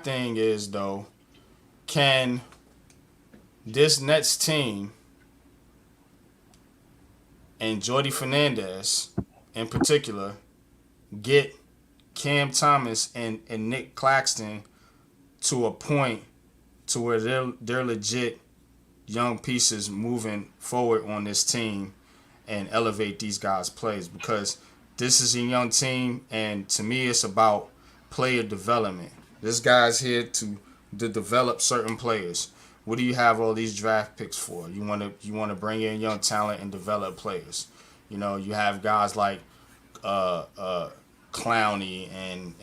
thing is though, can this Nets team and Jordy Fernandez in particular get Cam Thomas and Nick Claxton to a point to where they're legit young pieces moving forward on this team and elevate these guys' plays, because this is a young team, and to me it's about player development. This guy's here to develop certain players. What do you have all these draft picks for? You want to bring in young talent and develop players. You have guys like uh, uh, Clowney and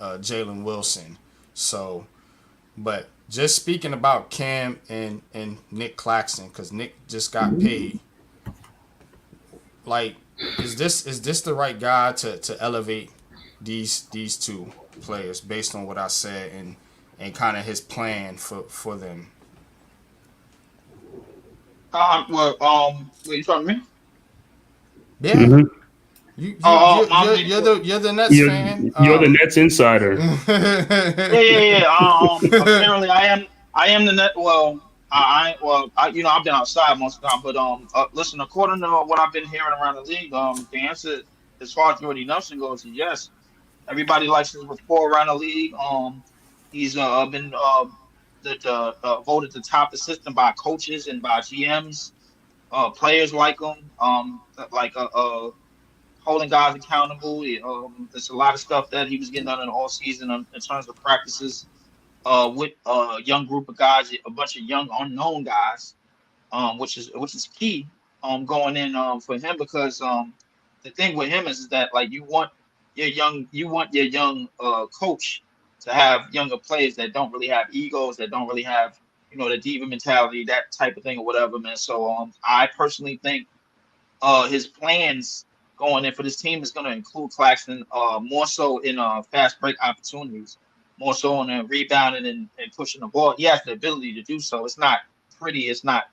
Jalen Wilson. So, but just speaking about Cam and Nick Claxton, because Nick just got paid. Like, is this the right guy to elevate these two players based on what I said and kind of his plan for them? Wait, you talking to me? Yeah, Hmm. you you Oh, you my you're name. you're the you're the Nets You're fan. you're the Nets insider. Yeah. Apparently, I am the net. Well, I've been outside most of the time, but listen. According to what I've been hearing around the league, the answer as far as Jordy Nelson goes is yes. Everybody likes his rapport around the league. He's been voted the top assistant by coaches and by GMs. Players like him. Like holding guys accountable. There's a lot of stuff that he was getting done in the all season in terms of practices with a young group of guys, a bunch of young unknown guys, which is key going in for him because the thing with him is that like you want your young coach to have younger players that don't really have egos, that don't really have the diva mentality, that type of thing or whatever, man. So I personally think his plans going in for this team is going to include Claxton more so in fast break opportunities, more so on rebounding and pushing the ball. He has the ability to do so. It's not pretty. It's not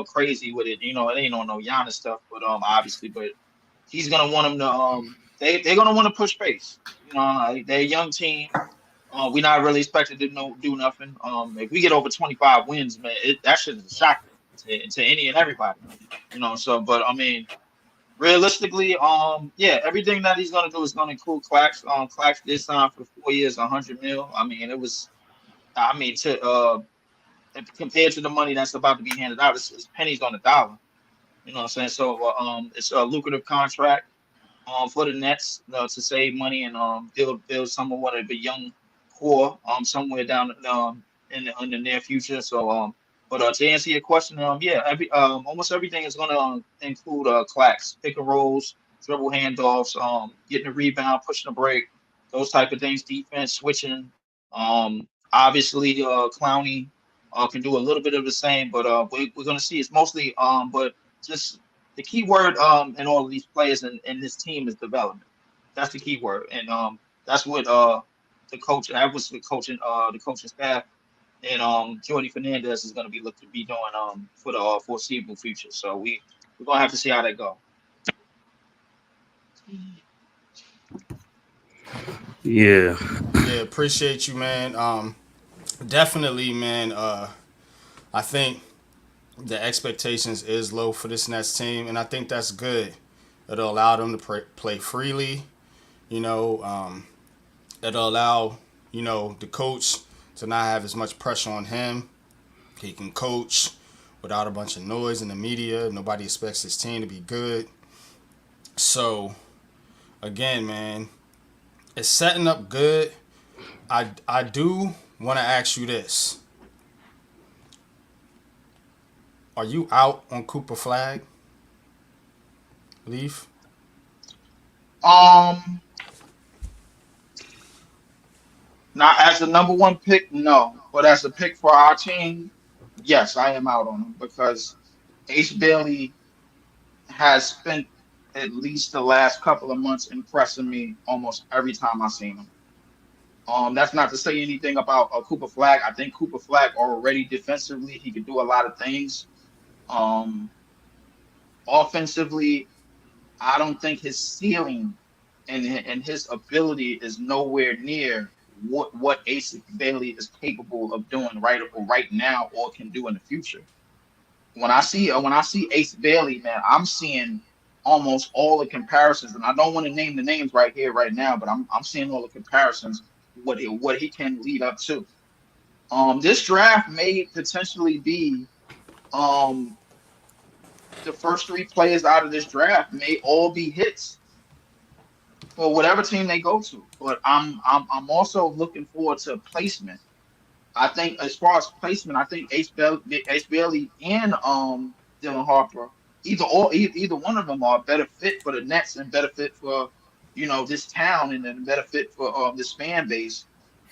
crazy with it. It ain't on no Giannis stuff, but obviously, but he's gonna want him to they're gonna want to push pace. They're a young team. We're not really expected to do nothing. If we get over 25 wins, man, that shit is a shocker to any and everybody. So but I mean realistically, yeah, everything that he's gonna do is gonna include Clax. Clax did sign for 4 years, 100 mil. I mean, it was, I mean, to compared to the money that's about to be handed out, it's pennies on the dollar. You know what I'm saying? So, it's a lucrative contract, for the Nets to save money and build somewhat of a young core, somewhere down in the near future. So, but to answer your question, yeah, almost everything is gonna include clacks, pick and rolls, dribble handoffs, getting a rebound, pushing a break, those type of things, defense, switching. Obviously, Clowney can do a little bit of the same, but we're gonna see it's mostly but just the key word in all of these players and this team is development. That's the key word, and that's what that was the coaching staff and Jordy Fernandez is going to be looked to be doing for the foreseeable future. So we're gonna have to see how that go. Yeah. Yeah, appreciate you, man. Definitely, man. I think the expectations is low for this Nets team, and I think that's good. It'll allow them to play freely. You know, it'll allow the coach to not have as much pressure on him. He can coach without a bunch of noise in the media. Nobody expects his team to be good. So again, man, it's setting up good. I do want to ask you this: are you out on Cooper Flag, Leaf? Um, Not as the number one pick, no, but as a pick for our team, yes, I am out on him because Ace Bailey has spent at least the last couple of months impressing me almost every time I've seen him. That's not to say anything about Cooper Flag. I think Cooper Flag already defensively, he can do a lot of things. Um, Offensively, I don't think his ceiling and his ability is nowhere near what Ace Bailey is capable of doing right now or can do in the future. When I see Ace Bailey, man, I'm seeing almost all the comparisons, and I don't want to name the names right here, right now, but I'm seeing all the comparisons what he can lead up to. This draft may potentially be um the first three players out of this draft may all be hits for whatever team they go to. But I'm also looking forward to placement. I think as far as placement, I think Ace Bailey and Dylan Harper, either one of them are a better fit for the Nets and better fit for this town and then better fit for this fan base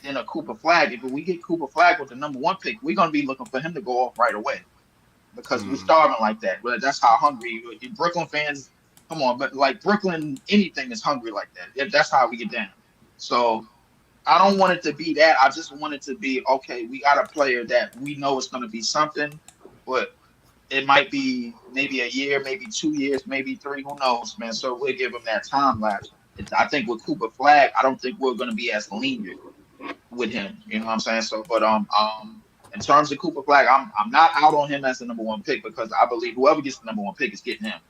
than a Cooper Flag. If we get Cooper Flag with the number one pick, we're gonna be looking for him to go off right away because we're starving like that. But that's how hungry Brooklyn fans. Come on, but like Brooklyn, anything is hungry like that. That's how we get down. So I don't want it to be that. I just want it to be okay. We got a player that we know is going to be something, but it might be maybe a year, maybe 2 years, maybe three. Who knows, man? So we'll give him that time lapse. I think with Cooper Flag, I don't think we're going to be as lenient with him. You know what I'm saying? So, but in terms of Cooper Flag, I'm not out on him as the number one pick because I believe whoever gets the number one pick is getting him.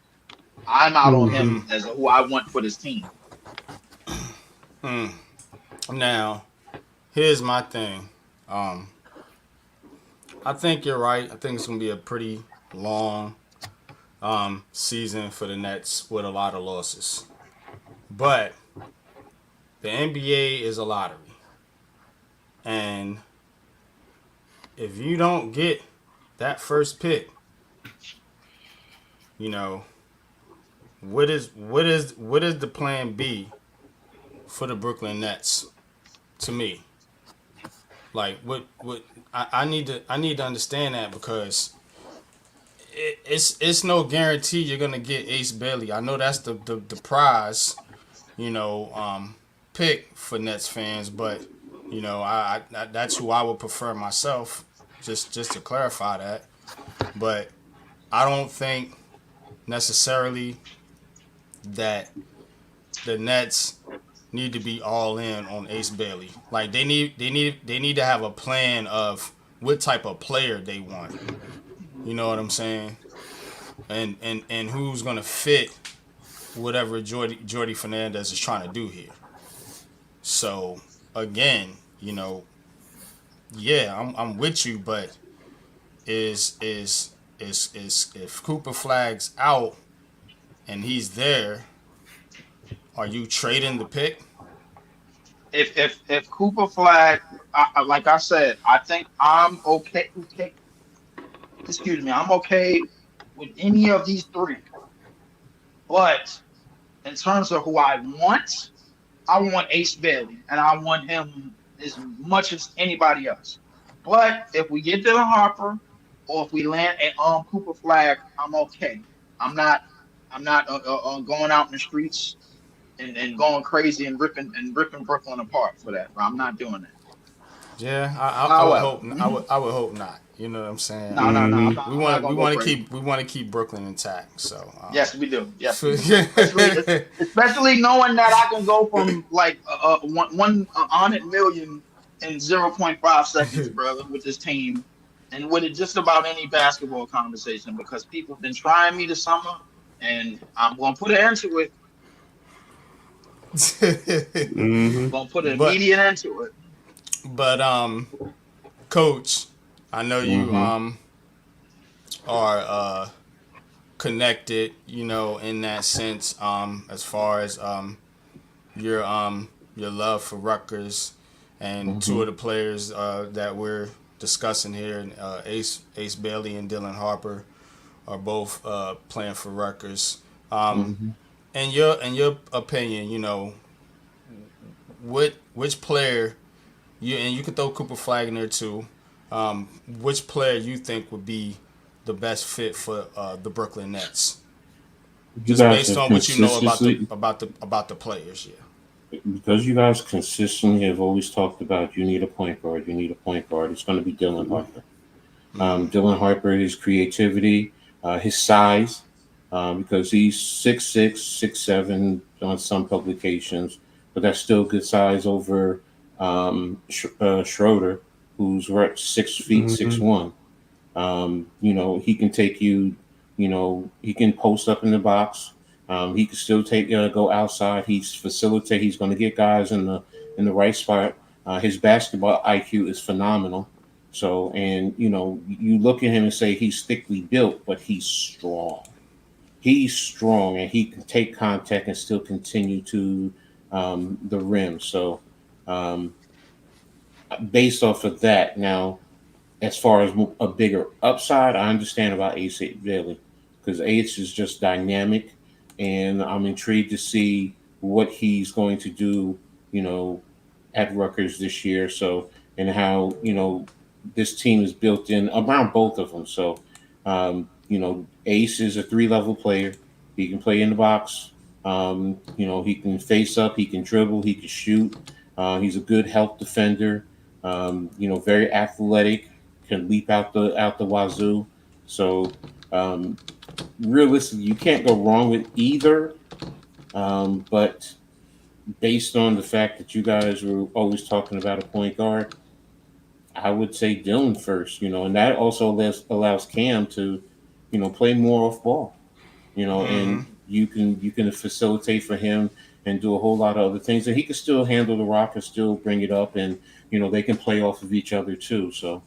I'm out on him as who I want for this team. Now, here's my thing. I think you're right. I think it's gonna be a pretty long season for the Nets with a lot of losses. But the NBA is a lottery. And if you don't get that first pick, what is the plan B for the Brooklyn Nets? To me, like what I need to understand that because it's no guarantee you're gonna get Ace Bailey. I know that's the prize, pick for Nets fans, but I that's who I would prefer myself. Just to clarify that, but I don't think necessarily that the Nets need to be all in on Ace Bailey. Like they need to have a plan of what type of player they want. You know what I'm saying? And who's gonna fit whatever Jordy Fernandez is trying to do here. So again, yeah, I'm with you, but is if Cooper Flag's out and he's there, are you trading the pick? If Cooper Flag, like I said, I think I'm okay. Excuse me, I'm okay with any of these three. But in terms of who I want Ace Bailey, and I want him as much as anybody else. But if we get Dylan Harper, or if we land at Cooper Flag, I'm okay. I'm not. I'm not going out in the streets and going crazy and ripping Brooklyn apart for that. I'm not doing that. Yeah, I would However, hope I would hope not. You know what I'm saying? no, no, no. We I'm not want gonna go crazy. to keep Brooklyn intact. So Yes, we do. Yes, we do. Especially knowing that I can go from like 100 million in 0.5 seconds, brother, with this team, and with it just about any basketball conversation because people have been trying me this summer, and I'm gonna put an end to it. I'm gonna put an but immediate end to it. but Coach, I know you are connected, in that sense, as far as your love for Rutgers and two of the players that we're discussing here, Ace Bailey and Dylan Harper, are both playing for Rutgers. In your opinion, which player you can throw Cooper Flag in there too. Which player you think would be the best fit for the Brooklyn Nets? Just based on what you know about the players, yeah. Because you guys consistently have always talked about you need a point guard, it's going to be Dylan Harper. Dylan Harper, his creativity, his size, because he's 6'6", 6'7" on some publications, but that's still good size over Schroeder, who's right 6 feet six Mhm. one. He can take you. He can post up in the box. He can still go outside. He's going to get guys in the right spot. His basketball IQ is phenomenal. So, and you look at him and say he's thickly built, but he's strong. He's strong, and he can take contact and still continue to the rim. So, um, based off of that, now as far as a bigger upside, I understand about Ace Bailey because Ace is just dynamic, and I'm intrigued to see what he's going to do, you know, at Rutgers this year. So, and how this team is built in around both of them. So, Ace is a three-level player. He can play in the box. He can face up. He can dribble. He can shoot. He's a good help defender. Very athletic, can leap out the wazoo. So realistically, you can't go wrong with either. But based on the fact that you guys were always talking about a point guard, I would say Dylan first. And that also allows Cam to, play more off ball. And you can facilitate for him and do a whole lot of other things, and he can still handle the rock and still bring it up, and they can play off of each other too. So.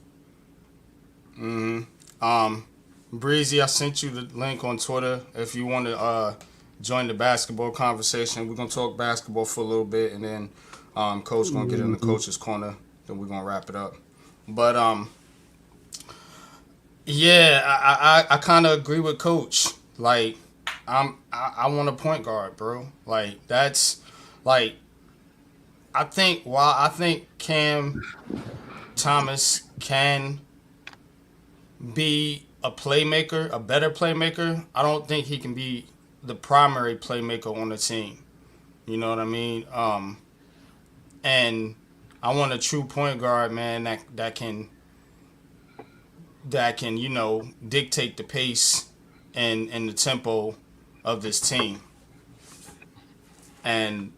Um, Breezy, I sent you the link on Twitter if you want to join the basketball conversation. We're gonna talk basketball for a little bit, and then Coach gonna get in the Mhm. coach's corner. Then we're gonna wrap it up. But yeah, I kind of agree with Coach. Like, I want a point guard, bro. Like that's like I think Cam Thomas can be a playmaker, a better playmaker, I don't think he can be the primary playmaker on the team. You know what I mean? And I want a true point guard, man, that can dictate the pace and the tempo of this team. And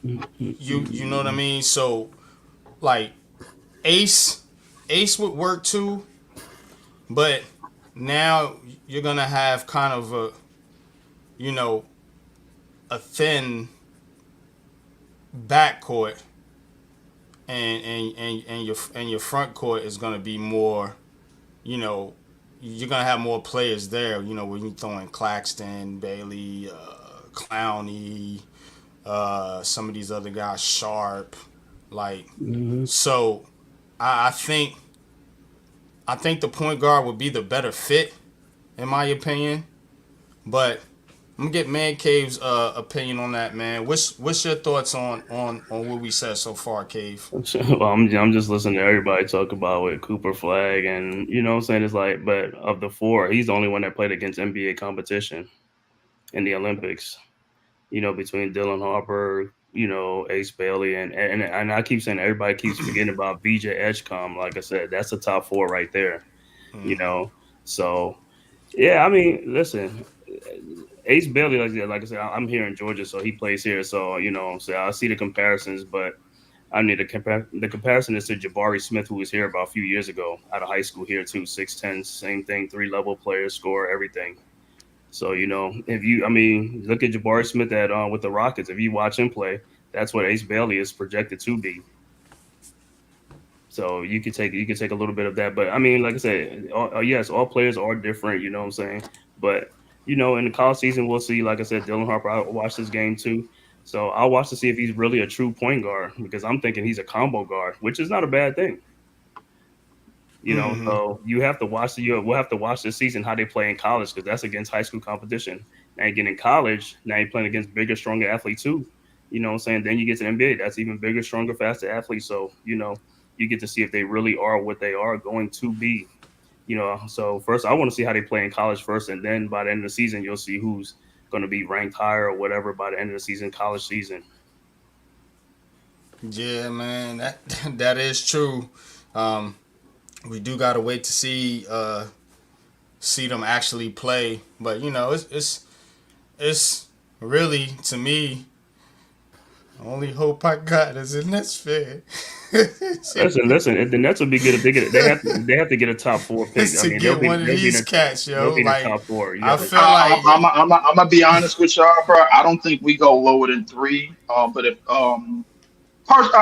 you know what I mean? So like Ace Ace would work too, but now you're gonna have kind of you know a thin backcourt, and your front court is gonna be more. You know, you're gonna have more players there. When you throw in Claxton, Bailey, Clowney, some of these other guys, Sharp, like Mhm. so. I think the point guard would be the better fit, in my opinion. But I'm gonna get Mancave's opinion on that, man. What's your thoughts on what we said so far, Cave? Well, I'm just listening to everybody talk about with Cooper Flag, and what I'm saying, it's like, but of the four, he's the only one that played against NBA competition in the Olympics. Between Dylan Harper, Ace Bailey, and I keep saying everybody keeps forgetting about VJ Edgecombe. Like I said, that's the top four right there. You Mm-hmm. know, so yeah, I mean, listen, Ace Bailey, like I said, I'm here in Georgia, so he plays here. So so I see the comparisons, but I need to compare. The comparison is to Jabari Smith, who was here about a few years ago out of high school here too, 6'10", same thing, three-level player, score, everything. So if I mean, look at Jabari Smith at with the Rockets. If you watch him play, that's what Ace Bailey is projected to be. So you could take a little bit of that, but I mean, like I said, yes, all players are different. You know what I'm saying? But in the college season, we'll see. Like I said, Dylan Harper, I watched this game too, so I'll watch to see if he's really a true point guard because I'm thinking he's a combo guard, which is not a bad thing. Mm-hmm. So you have to watch we'll have to watch this season how they play in college because that's against high school competition. Now you get in college, now you're playing against bigger, stronger athletes too. You know what I'm saying? Then you get to the NBA, that's even bigger, stronger, faster athletes. So, you get to see if they really are what they are going to be. So first I want to see how they play in college first, and then by the end of the season, you'll see who's going to be ranked higher or whatever by the end of the season, college season. Yeah, man, that that is true. Um, we do gotta wait to see them actually play, but it's really to me Only hope I got is a Nets fan. Listen. If the Nets would be good if they have to get a top 4 pick. I To mean, get one of these cats, they'll yo. be in the Like, top 4. You I got to. feel like I'm gonna be honest with y'all, bro. I don't think we go lower than 3. But if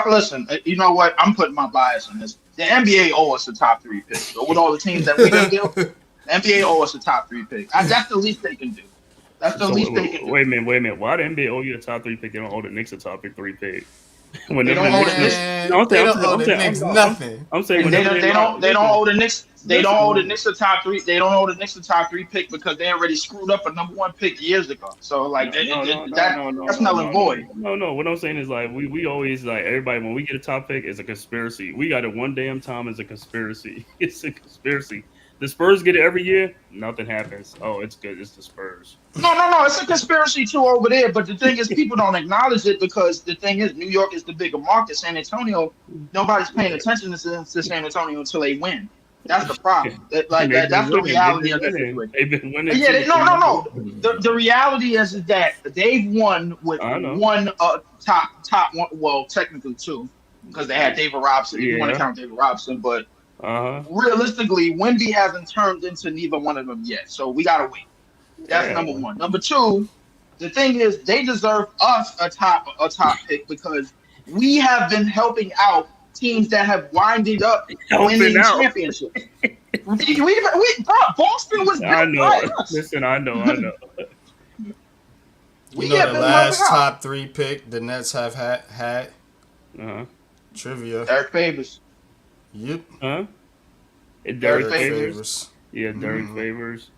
listen, you know what? I'm putting my bias in this. The NBA owe us a top 3 pick. So with all the teams that we done deal, the NBA owe us a top 3 pick. That's the least they can do. That's the So least they can do. wait a minute. Why the NBA owe you a top 3 pick? They don't owe the Knicks a top 3 pick. They Whenever don't the owe Knicks, the Knicks. they don't owe the Knicks nothing. I'm saying They whenever don't owe the Knicks. They don't owe the listen, Knicks a top 3. They don't owe the Knicks a top 3 pick because they already screwed up a #1 pick years ago. So like that's null and void. no. What I'm saying is like we always like everybody when we get a top pick, it's a conspiracy. We got it one damn time as a conspiracy. It's a conspiracy. The Spurs get it every year, nothing happens. Oh, it's good. It's the Spurs. No. It's a conspiracy too over there. But the thing is, people don't acknowledge it because the thing is, New York is the bigger market. San Antonio, nobody's paying attention to San Antonio until they win. That's the problem. That's the reality of the situation. They've been winning. Yeah, no. The reality is that they've won with one top one. Well, technically 2, because they had David Robson. You want to count David Robson, but realistically, Wemby hasn't turned into neither one of them yet. So we gotta wait. That's number 1. Number 2, the thing is, they deserve us a top pick because we have been helping out teams that have winded up winning championships. Bro, Boston was. I know. Listen, I know. You know the last top 3 pick the Nets have had. Trivia. Derek Favors. Yep. Huh? Derek Favors. Yeah, Derek Favors.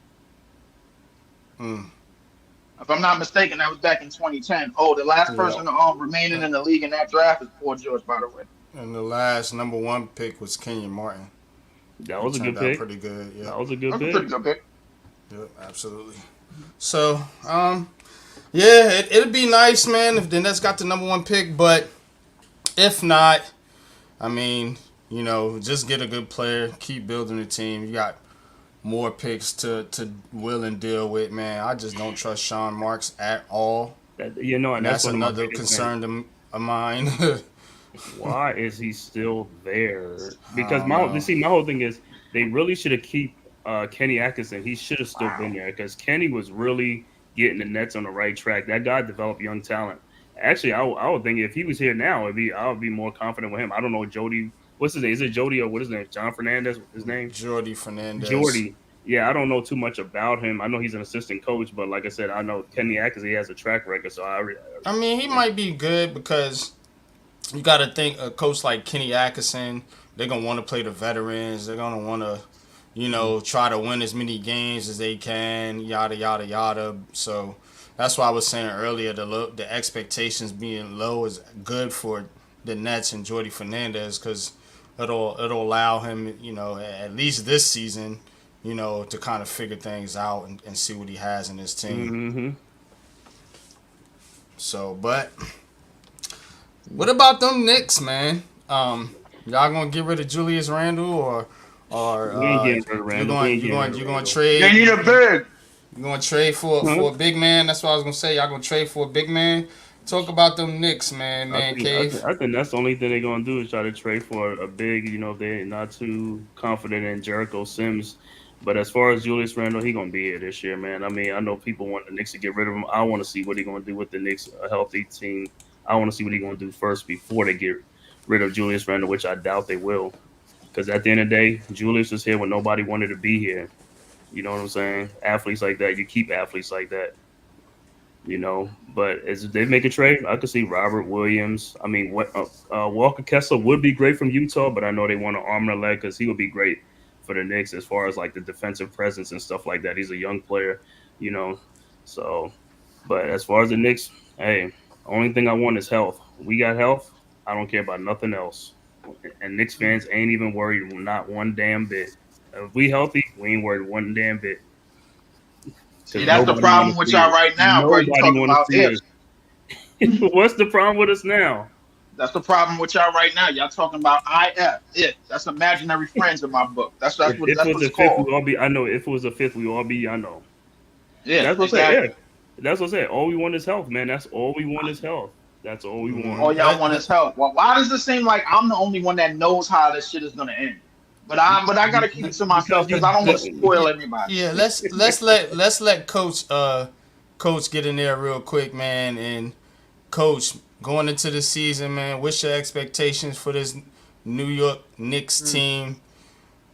If I'm not mistaken, that was back in 2010. Oh, the last person remaining in the league in that draft is Paul George, by the way. And the last #1 pick was Kenyon Martin. That was a good pick. Pretty good. Yeah. That was a good pick. Pretty good pick. Yep, absolutely. So, yeah, it'd be nice, man, if the Nets got the #1 pick. But if not, I mean, you know, just get a good player, keep building the team. You got more picks to will and deal with, man. I just don't trust Sean Marks at all. And that's another concern of mine. Why is he still there? Because my whole thing is they really should have keep Kenny Atkinson. He should have still been there because Kenny was really getting the Nets on the right track. That guy developed young talent. Actually, I would think if he was here now, I would be more confident with him. I don't know Jody. What's his name? Is it Jody or what is his name? John Fernandez? His name? Jordy Fernandez. Jordy. Yeah, I don't know too much about him. I know he's an assistant coach, but like I said, I know Kenny Atkinson. He has a track record, so I mean, he might be good because you got to think a coach like Kenny Atkinson, they're going to want to play the veterans. They're going to want to, you know, try to win as many games as they can, yada, yada, yada. So that's why I was saying earlier the expectations being low is good for the Nets and Jordy Fernandez because it'll allow him, you know, at least this season, you know, to kind of figure things out and see what he has in his team. Mm-hmm. So, but what about them Knicks, man? Y'all gonna get rid of Julius Randle or we ain't getting rid of Randle. You gonna trade? They need a big. You gonna trade for a big man? That's what I was gonna say. Y'all gonna trade for a big man? Talk about them Knicks, man. Mancave. I think that's the only thing they're gonna do is try to trade for a big. You know, they're not too confident in Jericho Sims. But as far as Julius Randle, he gonna be here this year, man. I mean, I know people want the Knicks to get rid of him. I want to see what he gonna do with the Knicks, a healthy team. I want to see what he gonna do first before they get rid of Julius Randle, which I doubt they will. Because at the end of the day, Julius was here when nobody wanted to be here. You know what I'm saying? Athletes like that, you keep athletes like that. You know, but as they make a trade, I could see Robert Williams. I mean, Walker Kessler would be great from Utah, but I know they want an arm and a leg because he would be great for the Knicks as far as like the defensive presence and stuff like that. He's a young player, you know. So, but as far as the Knicks, hey, only thing I want is health. We got health. I don't care about nothing else. And Knicks fans ain't even worried, not one damn bit. If we healthy, we ain't worried one damn bit. See, that's the problem with y'all right now, bro. You talking about ifs. What's the problem with us now? That's the problem with y'all right now. Y'all talking about if. That's imaginary friends in my book. That's what it's called. We all be, I know. If it was a fifth, we all be. I know. Yeah, that's what I said. Yeah. That's what I said. All we want is health, man. That's all we want is health. That's all we want. All y'all want is help. Why does it seem like I'm the only one that knows how this shit is gonna end? But I gotta keep it to myself because I don't want to spoil anybody. Yeah, let's let Coach get in there real quick, man. And Coach, going into the season, man, what's your expectations for this New York Knicks team?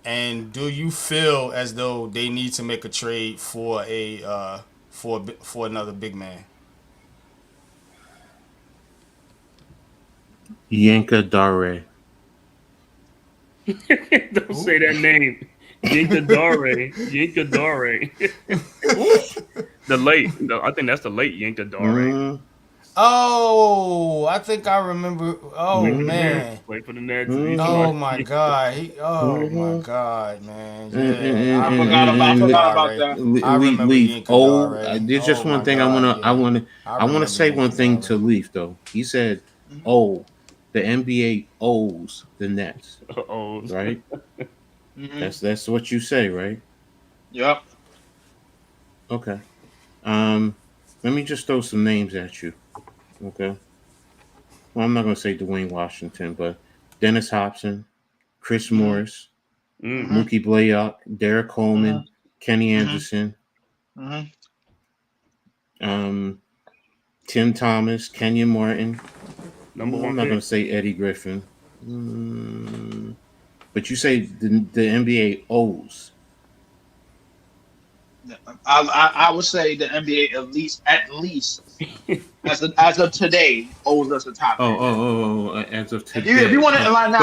And do you feel as though they need to make a trade for for another big man? Yanka Dare. Don't say that name. Yinka Dare. I think that's the late Yinka Dare. Oh, I think I remember. Oh man, Play for the Nets. Oh my God! My God, man! Yeah, I forgot about that. I remember Leaf. There's just one thing God, I want to say one thing to Leaf though. He said, "Oh, the NBA owes the Nets." Right? That's what you say, right? Yep. Okay. Let me just throw some names at you. Okay. Well, I'm not going to say Dwayne Washington, but Dennis Hobson, Chris Morris, Mookie Blaylock, Derek Coleman, Kenny Anderson, Tim Thomas, Kenyon Martin. I'm not going to say Eddie Griffin. But you say the NBA owes. I would say the NBA at least as of today owes us a top. As of today. If you want to, like, now,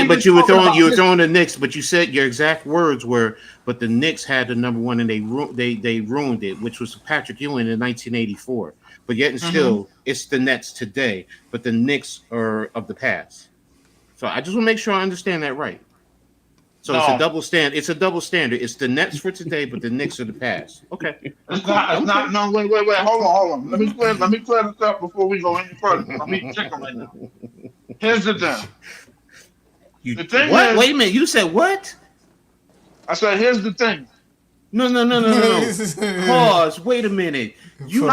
but you were throwing the Knicks. But you said your exact words were, but the Knicks had the number one and they ruined it, which was Patrick Ewing in 1984. But yet and still, it's the Nets today. But the Knicks are of the past. So I just want to make sure I understand that right. So it's a double standard. It's a double standard. It's the Nets for today, but the Knicks are the past. Okay. It's not. No, wait. Hold on. Let me clear this up before we go any further. I'm eating chicken right now. Here's the thing. The thing what? Wait a minute. You said what? I said, here's the thing. No. Pause. Wait a minute. No.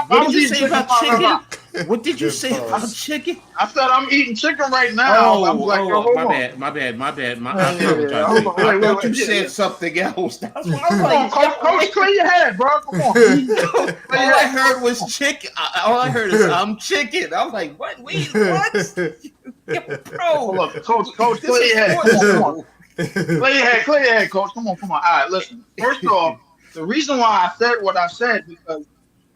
What did you say about chicken? What did you say about chicken? I said I'm eating chicken right now. My bad. I thought you said something else. That's what I was like. Coach, clear your head, bro. Come on. All I heard was chicken. All I heard is I'm chicken. I was like, what? Wait, what? Bro. Look, Coach, clear your head. Come on. Clear your head, Coach. Come on. All right, listen. First off, the reason why I said what I said because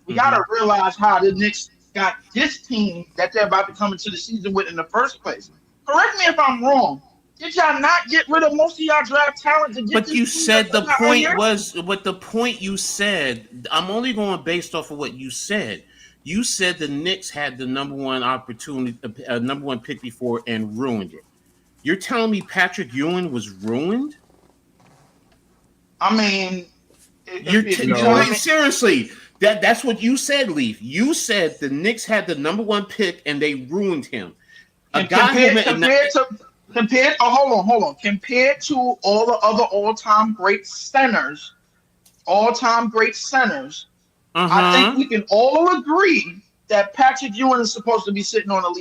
we gotta realize how the Knicks got this team that they're about to come into the season with in the first place. Correct me if I'm wrong. Did y'all not get rid of most of y'all draft talent to get But you said the point was what the point you said. I'm only going based off of what you said. You said the Knicks had the number one opportunity, number one pick before and ruined it. You're telling me Patrick Ewing was ruined? I mean, seriously. That's what you said, Leaf. You said the Knicks had the number one pick and they ruined him. Compared to all the other all-time great centers, I think we can all agree that Patrick Ewing is supposed to be sitting on at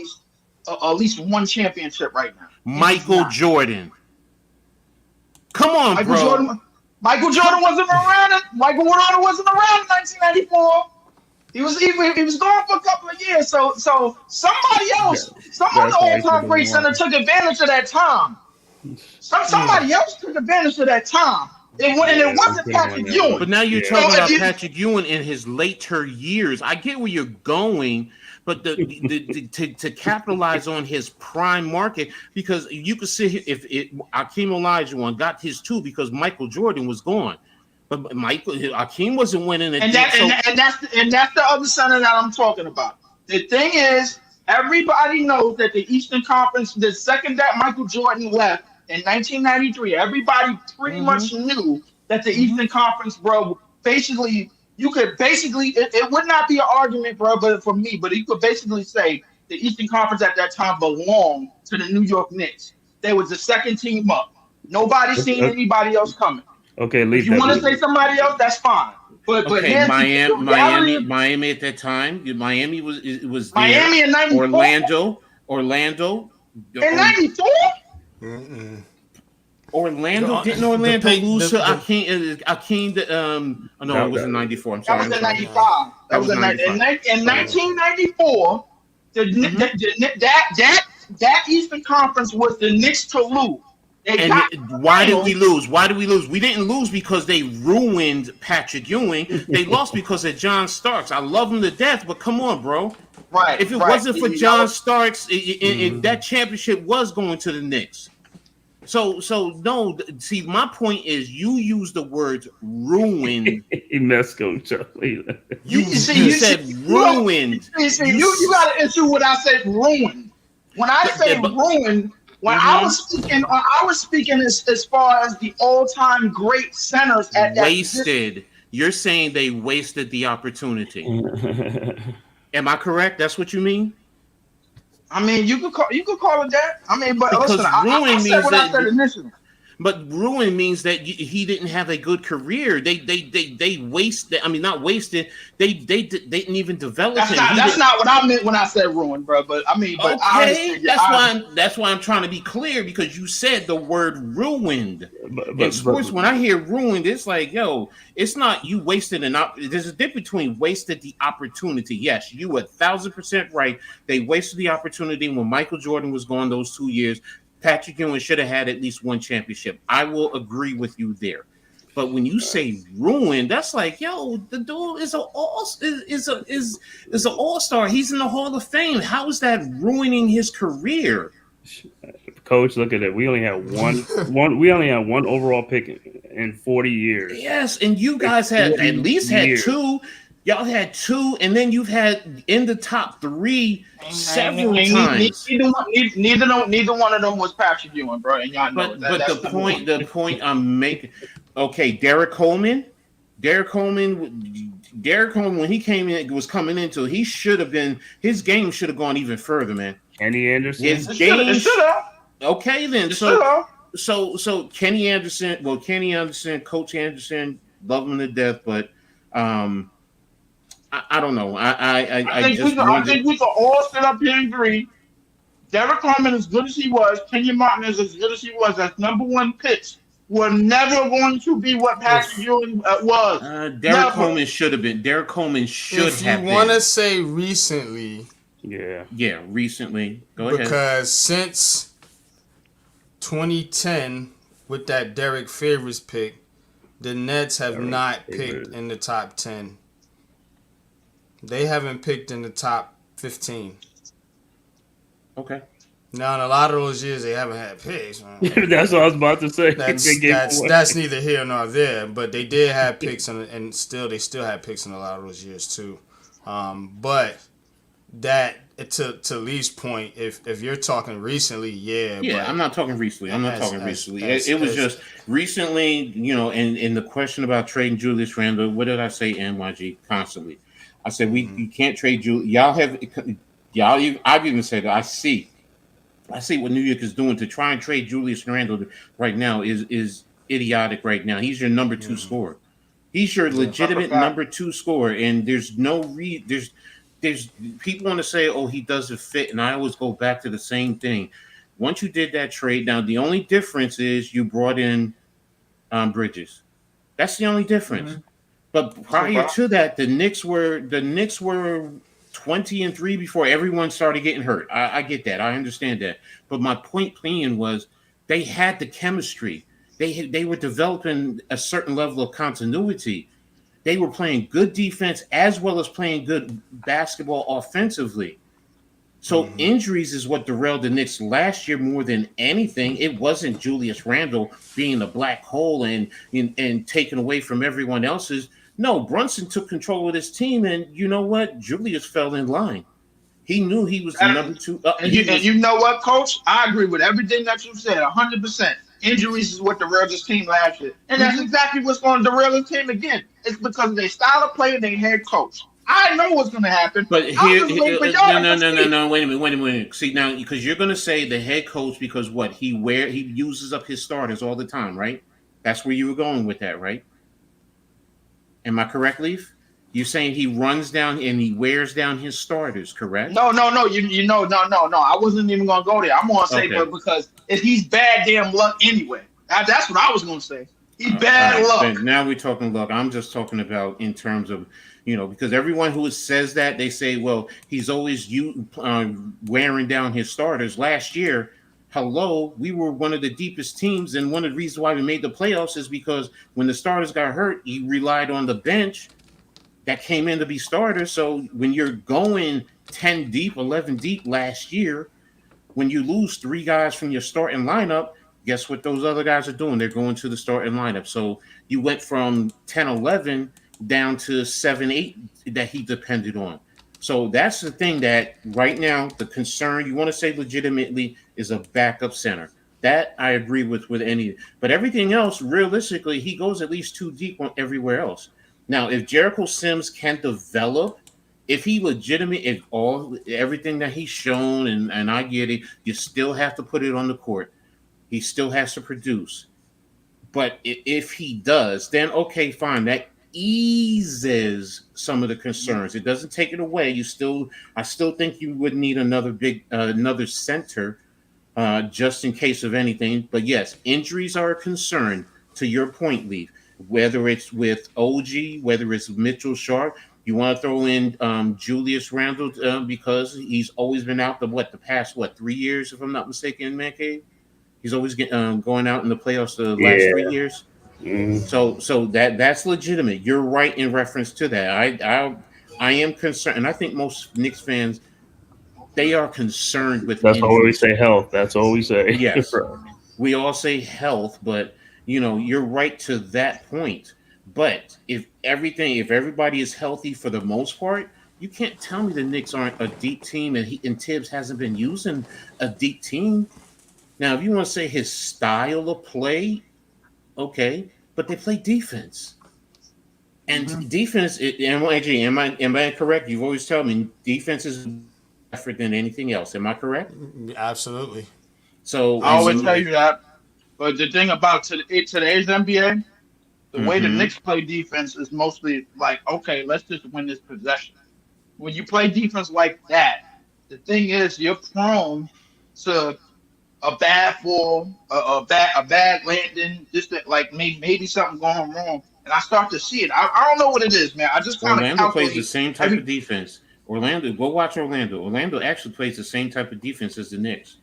least one championship right now. Michael Jordan. Come on, Michael Jordan wasn't around. Michael Jordan wasn't around in 1994. He was gone for a couple of years. So somebody else, some other all-time great center took advantage of that time. Somebody else took advantage of that time. And it wasn't Patrick Ewing. But now you're talking about Patrick Ewing in his later years. I get where you're going, but to capitalize on his prime market, because you could see if Akeem Olajuwon got his too because Michael Jordan was gone, but Akeem wasn't winning. And that's the other center that I'm talking about. The thing is, everybody knows that the Eastern Conference, the second that Michael Jordan left in 1993, everybody pretty much knew that the Eastern Conference, bro, basically. You could it would not be an argument, bro, but you could basically say the Eastern Conference at that time belonged to the New York Knicks. They was the second team up. Nobody seen anybody else coming. Okay, Leaf. If you want to say somebody else, that's fine. but Okay, here's the reality of Miami at that time. Miami was there. Miami in '94. Orlando, In or '94. Orlando didn't Orlando lose to Akeem? Oh, no, it was in That- '94. I'm That sorry. was in '95. That was in '95. in 1994. That Eastern Conference was the Knicks to lose. And why did we lose? We didn't lose because they ruined Patrick Ewing. They lost because of John Starks. I love him to death, but come on, bro. Right. If it wasn't for John Starks, that championship was going to the Knicks. So no. See, my point is, you use the word ruined. Mesco, Charlie. You said ruined. You got an issue when I said ruined. When I say ruined. When I was speaking as far as the all-time great centers at that wasted. You're saying they wasted the opportunity. Am I correct? That's what you mean? I mean, you could call it that. I mean, but because listen, I said what I said initially. But ruin means that he didn't have a good career. They wasted. I mean, not wasted. They didn't even develop him. That's not what I meant when I said ruin, bro. But I mean, but okay, that's why I'm trying to be clear, because you said the word ruined. In sports, when I hear ruined, it's like, yo, it's not you wasted there's a difference between wasted the opportunity. Yes, you 1,000% right. They wasted the opportunity when Michael Jordan was gone those 2 years. Patrick Ewing should have had at least one championship. I will agree with you there. But when you say ruin, that's like, yo, the dude is an all-star. He's in the Hall of Fame. How is that ruining his career? Coach, look at it. We only had one overall pick in 40 years. Yes, and you guys had at least had two. Y'all had two, and then you've had in the top three several times. Neither one of them was Patrick Ewing, bro. And y'all know but the point I'm making. Okay, Derek Coleman, when he came in, was coming into, he should have been. His game should have gone even further, man. Kenny Anderson. His game should have. Okay, then. So Kenny Anderson. Well, Kenny Anderson, Coach Anderson, love him to death, but I don't know. I think we can all sit up here and agree. Derek Coleman, as good as he was, Kenyon Martin is as good as he was, as number one picks, were never going to be what Patrick Ewing was. Derek Coleman should have been. Derek Coleman should have been. If you want to say recently. Yeah, recently. Go ahead. Because since 2010, with that Derek Favors pick, the Nets have not picked in the top 10. They haven't picked in the top 15. Okay. Now, in a lot of those years, they haven't had picks. That's what I was about to say. That's neither here nor there. But they did have picks, and they still had picks in a lot of those years too. But that to Lee's point, if you're talking recently, I'm not talking recently. It was just recently, and the question about trading Julius Randle. What did I say? NYG constantly. I said you can't trade Julius. I've even said that I see what New York is doing to try and trade Julius Randle right now is idiotic right now. He's your number two scorer. He's your legitimate number two scorer, and there's no there's people want to say, oh, he doesn't fit, and I always go back to the same thing. Once you did that trade, now the only difference is you brought in Bridges. That's the only difference. Mm-hmm. But prior to that, the Knicks were 20-3 before everyone started getting hurt. I get that. I understand that. But my point being was they had the chemistry. They were developing a certain level of continuity. They were playing good defense as well as playing good basketball offensively. So injuries is what derailed the Knicks last year more than anything. It wasn't Julius Randle being a black hole and taken away from everyone else's. No, Brunson took control of this team, and you know what? Julius fell in line. He knew he was the number two. And you know what, Coach? I agree with everything that you said, 100%. Injuries is what derailed this team last year. And that's exactly what's going to derail this team again. It's because of their style of play and their head coach. I know what's going to happen. But here, no, wait a minute. See, now, because you're going to say the head coach because what? He uses up his starters all the time, right? That's where you were going with that, right? Am I correct, Leaf? You're saying he runs down and he wears down his starters, correct? No. You know, no. I wasn't even gonna go there. I'm gonna say, Okay. but because if he's bad damn luck anyway. That's what I was gonna say. He's All bad right. luck. Then now we're talking luck. I'm just talking about in terms of, because everyone who says that, they say, well, he's always wearing down his starters. Last year, hello, we were one of the deepest teams, and one of the reasons why we made the playoffs is because when the starters got hurt, he relied on the bench that came in to be starters. So when you're going 10 deep, 11 deep last year, when you lose three guys from your starting lineup, guess what those other guys are doing? They're going to the starting lineup. So you went from 10, 11 down to 7, 8 that he depended on. So that's the thing that right now, the concern, you want to say legitimately, is a backup center. That I agree with any. But everything else, realistically, he goes at least 2 deep on everywhere else. Now, if Jericho Sims can develop, if he legitimate, if everything that he's shown, and I get it, you still have to put it on the court. He still has to produce. But if he does, then okay, fine. That eases some of the concerns. It doesn't take it away. I still think you would need another center, just in case of anything. But yes, injuries are a concern. To your point, Lee. Whether it's with OG, whether it's Mitchell Sharp, you want to throw in Julius Randle because he's always been out the past 3 years, if I'm not mistaken, Mancave. He's always going out in the playoffs the last 3 years. So that's legitimate. You're right in reference to that. I am concerned, and I think most Knicks fans, they are concerned with That's all we injuries. say. Health. That's all we say. Yes, Right. we all say health, but you're right to that point. But if everybody is healthy for the most part, you can't tell me the Knicks aren't a deep team, and Tibbs hasn't been using a deep team. Now, if you want to say his style of play, okay, but they play defense. And defense, am I correct? You've always told me defense is effort than anything else. Am I correct? Absolutely. So, I always tell you that. But the thing about today's NBA, the way the mhm. Knicks play defense is mostly like, okay, let's just win this possession. When you play defense like that, the thing is you're prone to a bad fall, a bad landing, just that, like maybe something going wrong. And I start to see it. I don't know what it is, man. I just kind of Orlando plays the calculate same type of every. defense. Go watch Orlando. Orlando actually plays the same type of defense as the Knicks.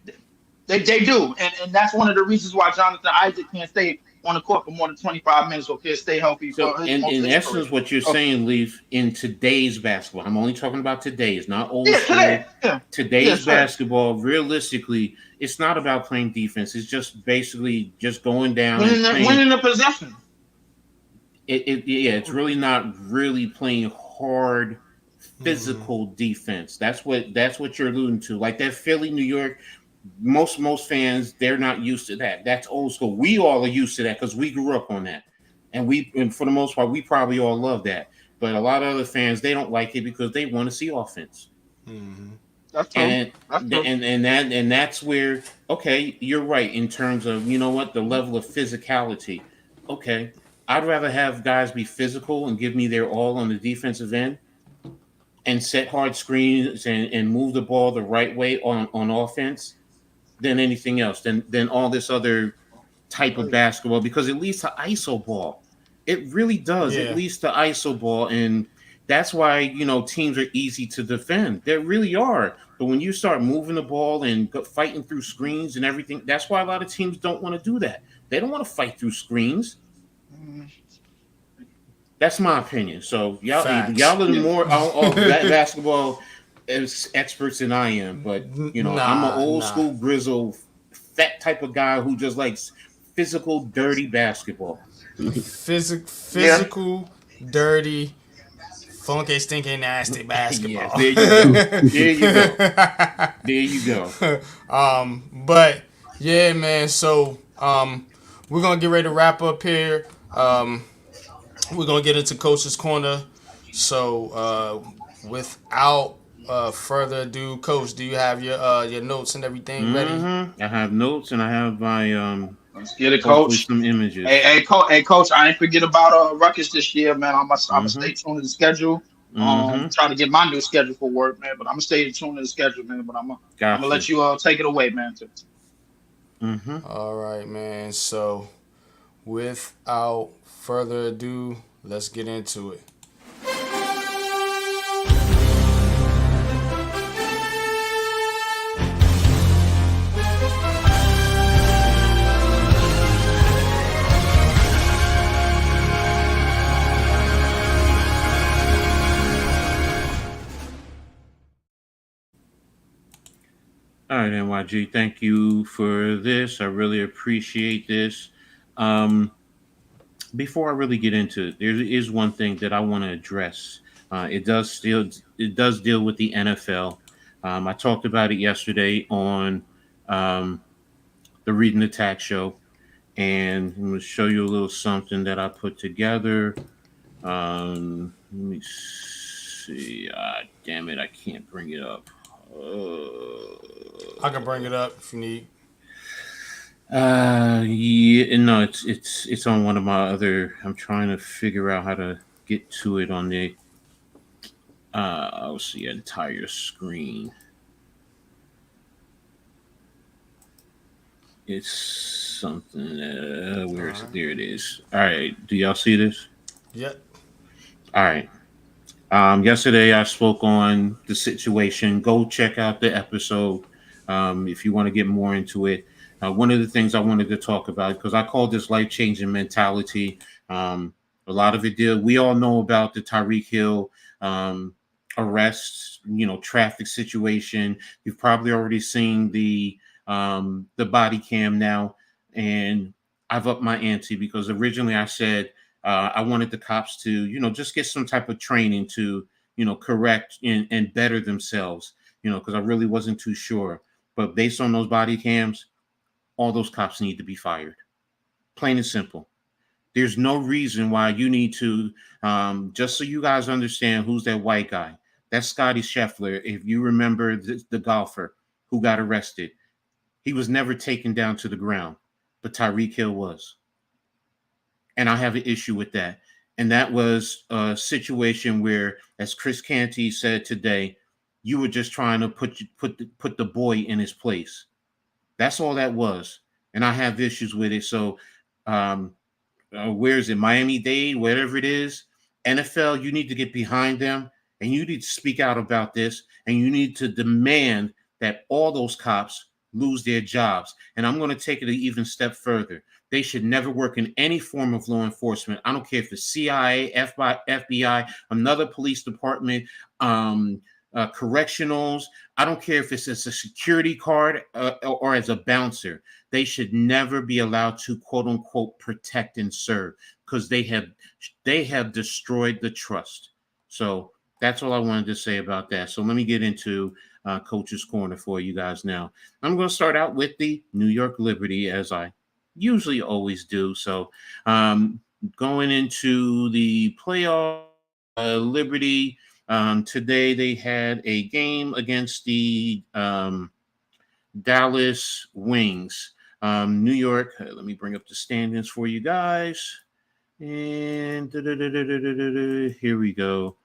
They do, and that's one of the reasons why Jonathan Isaac can't stay on the court for more than 25 minutes or can't stay healthy So, for most of in his career. essence, what you're Okay. saying, Leaf, in today's basketball, I'm only talking about today's, not old Yeah, today. school. Yeah, yeah, Today's today. basketball, realistically, it's not about playing defense. It's just basically just going down and Winning the, playing. winning the possession. It's really not really playing hard Mm-hmm. physical defense. That's what you're alluding to. Like that Philly, New York. Most fans, they're not used to that. That's old school. We all are used to that because we grew up on that, and for the most part, we probably all love that. But a lot of other fans, they don't like it because they want to see offense, Mm-hmm. That's true. and That's true. that's where, okay, you're right in terms of the level of physicality. Okay, I'd rather have guys be physical and give me their all on the defensive end and set hard screens and move the ball the right way on offense than anything else, than all this other type of basketball, because it leads to ISO ball. It really does. It Yeah. leads to ISO ball, and that's why teams are easy to defend. They really are. But when you start moving the ball and fighting through screens and everything, that's why a lot of teams don't want to do that. They don't want to fight through screens. Mm, That's my opinion. So Facts. y'all are yeah. more all basketball experts than I am. But I'm an old Nah. school grizzle, fat type of guy who just likes physical, dirty basketball. Yeah. Physical, dirty, funky, stinking, nasty basketball. Yes, there you go. There you go. There you go. But yeah, man. So we're gonna get ready to wrap up here. We're gonna get into Coach's Corner. So without further ado, Coach, do you have your notes and everything ready? I have notes and I have my Let's get it, Hopefully, coach. some images. Hey, coach. I ain't forget about Ruckus this year, man. I'm Mm-hmm. stay tuned to the schedule. Mm-hmm. Try to get my new schedule for work, man. But I'm gonna stay tuned to the schedule, man. But I'm gonna Gotcha. let you take it away, man. Mm-hmm. All right, man. So, without further ado, let's get into it. All right, NYG. Thank you for this. I really appreciate this. Um, Before I really get into it, there is one thing that I want to address. It does deal with the NFL. I talked about it yesterday on um, the Reading Attack show, and I'm going to show you a little something that I put together. Let me see. Damn it, I can't bring it up. I can bring it up if you need. Yeah, no, it's on one of my other. I'm trying to figure out how to get to it on the I'll see entire screen. It's something. Where is it? There it is. All right. Do y'all see this? Yep. All right. Yesterday I spoke on the situation. Go check out the episode if you want to get more into it. One of the things I wanted to talk about, because I call this life-changing mentality. A lot of it deal. We all know about the Tyreek Hill arrest, traffic situation. You've probably already seen the body cam now, and I've upped my ante because originally I said I wanted the cops to, just get some type of training to, correct and better themselves, because I really wasn't too sure. But based on those body cams, all those cops need to be fired. Plain and simple. There's no reason why you need to, just so you guys understand who's that white guy. That's Scotty Scheffler. If you remember the golfer who got arrested, he was never taken down to the ground, but Tyreek Hill was. And I have an issue with that. And that was a situation where, as Chris Canty said today, you were just trying to put the boy in his place. That's all that was. And I have issues with it. So, where is it? Miami-Dade, whatever it is. NFL, you need to get behind them and you need to speak out about this. And you need to demand that all those cops lose their jobs. And I'm going to take it an even step further. They should never work in any form of law enforcement. I don't care if it's CIA, FBI, another police department, correctionals. I don't care if it's as a security guard or as a bouncer. They should never be allowed to, quote unquote, protect and serve, because they have destroyed the trust. So that's all I wanted to say about that. So let me get into Coach's Corner for you guys now. I'm going to start out with the New York Liberty, as I usually always do. So going into the playoff, Liberty, today they had a game against the Dallas Wings. New York, let me bring up the standings for you guys. And here we go.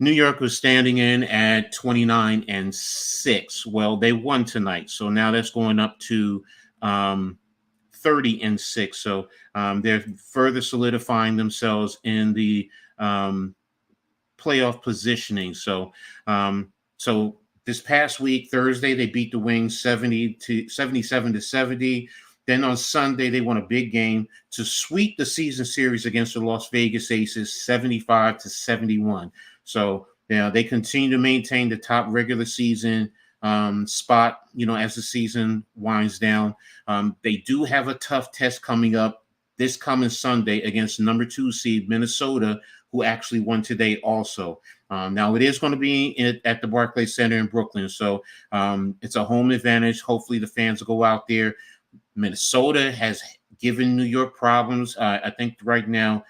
New York was standing in at 29-6. Well, they won tonight, so now that's going up to 30-6. So they're further solidifying themselves in the playoff positioning. So this past week, Thursday, they beat the Wings 77-70. Then on Sunday, they won a big game to sweep the season series against the Las Vegas Aces 75-71. So, they continue to maintain the top regular season spot, as the season winds down. They do have a tough test coming up this coming Sunday against number 2 seed Minnesota, who actually won today also. Now, it is going to be at the Barclays Center in Brooklyn. So it's a home advantage. Hopefully the fans will go out there. Minnesota has given New York problems. I think right now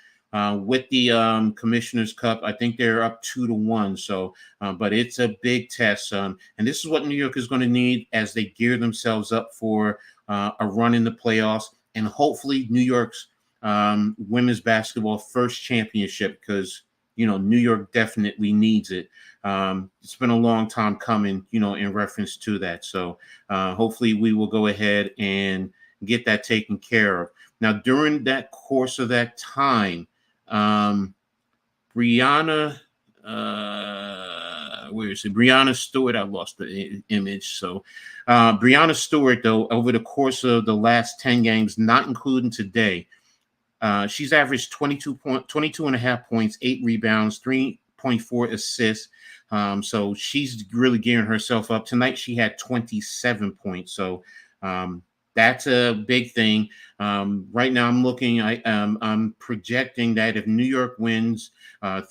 with the Commissioner's Cup, I think they're up 2-1. So, but it's a big test. And this is what New York is going to need as they gear themselves up for a run in the playoffs. and hopefully New York's women's basketball first championship, because New York definitely needs it. It's been a long time coming, in reference to that. So hopefully we will go ahead and get that taken care of. Now, during that course of that time, Brianna, where is it? Brianna Stewart. I lost the image. So Brianna Stewart, though, over the course of the last 10 games, not including today, she's averaged 22 and a half points, 8 rebounds, 3.4 assists. So she's really gearing herself up. Tonight she had 27 points. So that's a big thing. Right now I'm projecting that if New York wins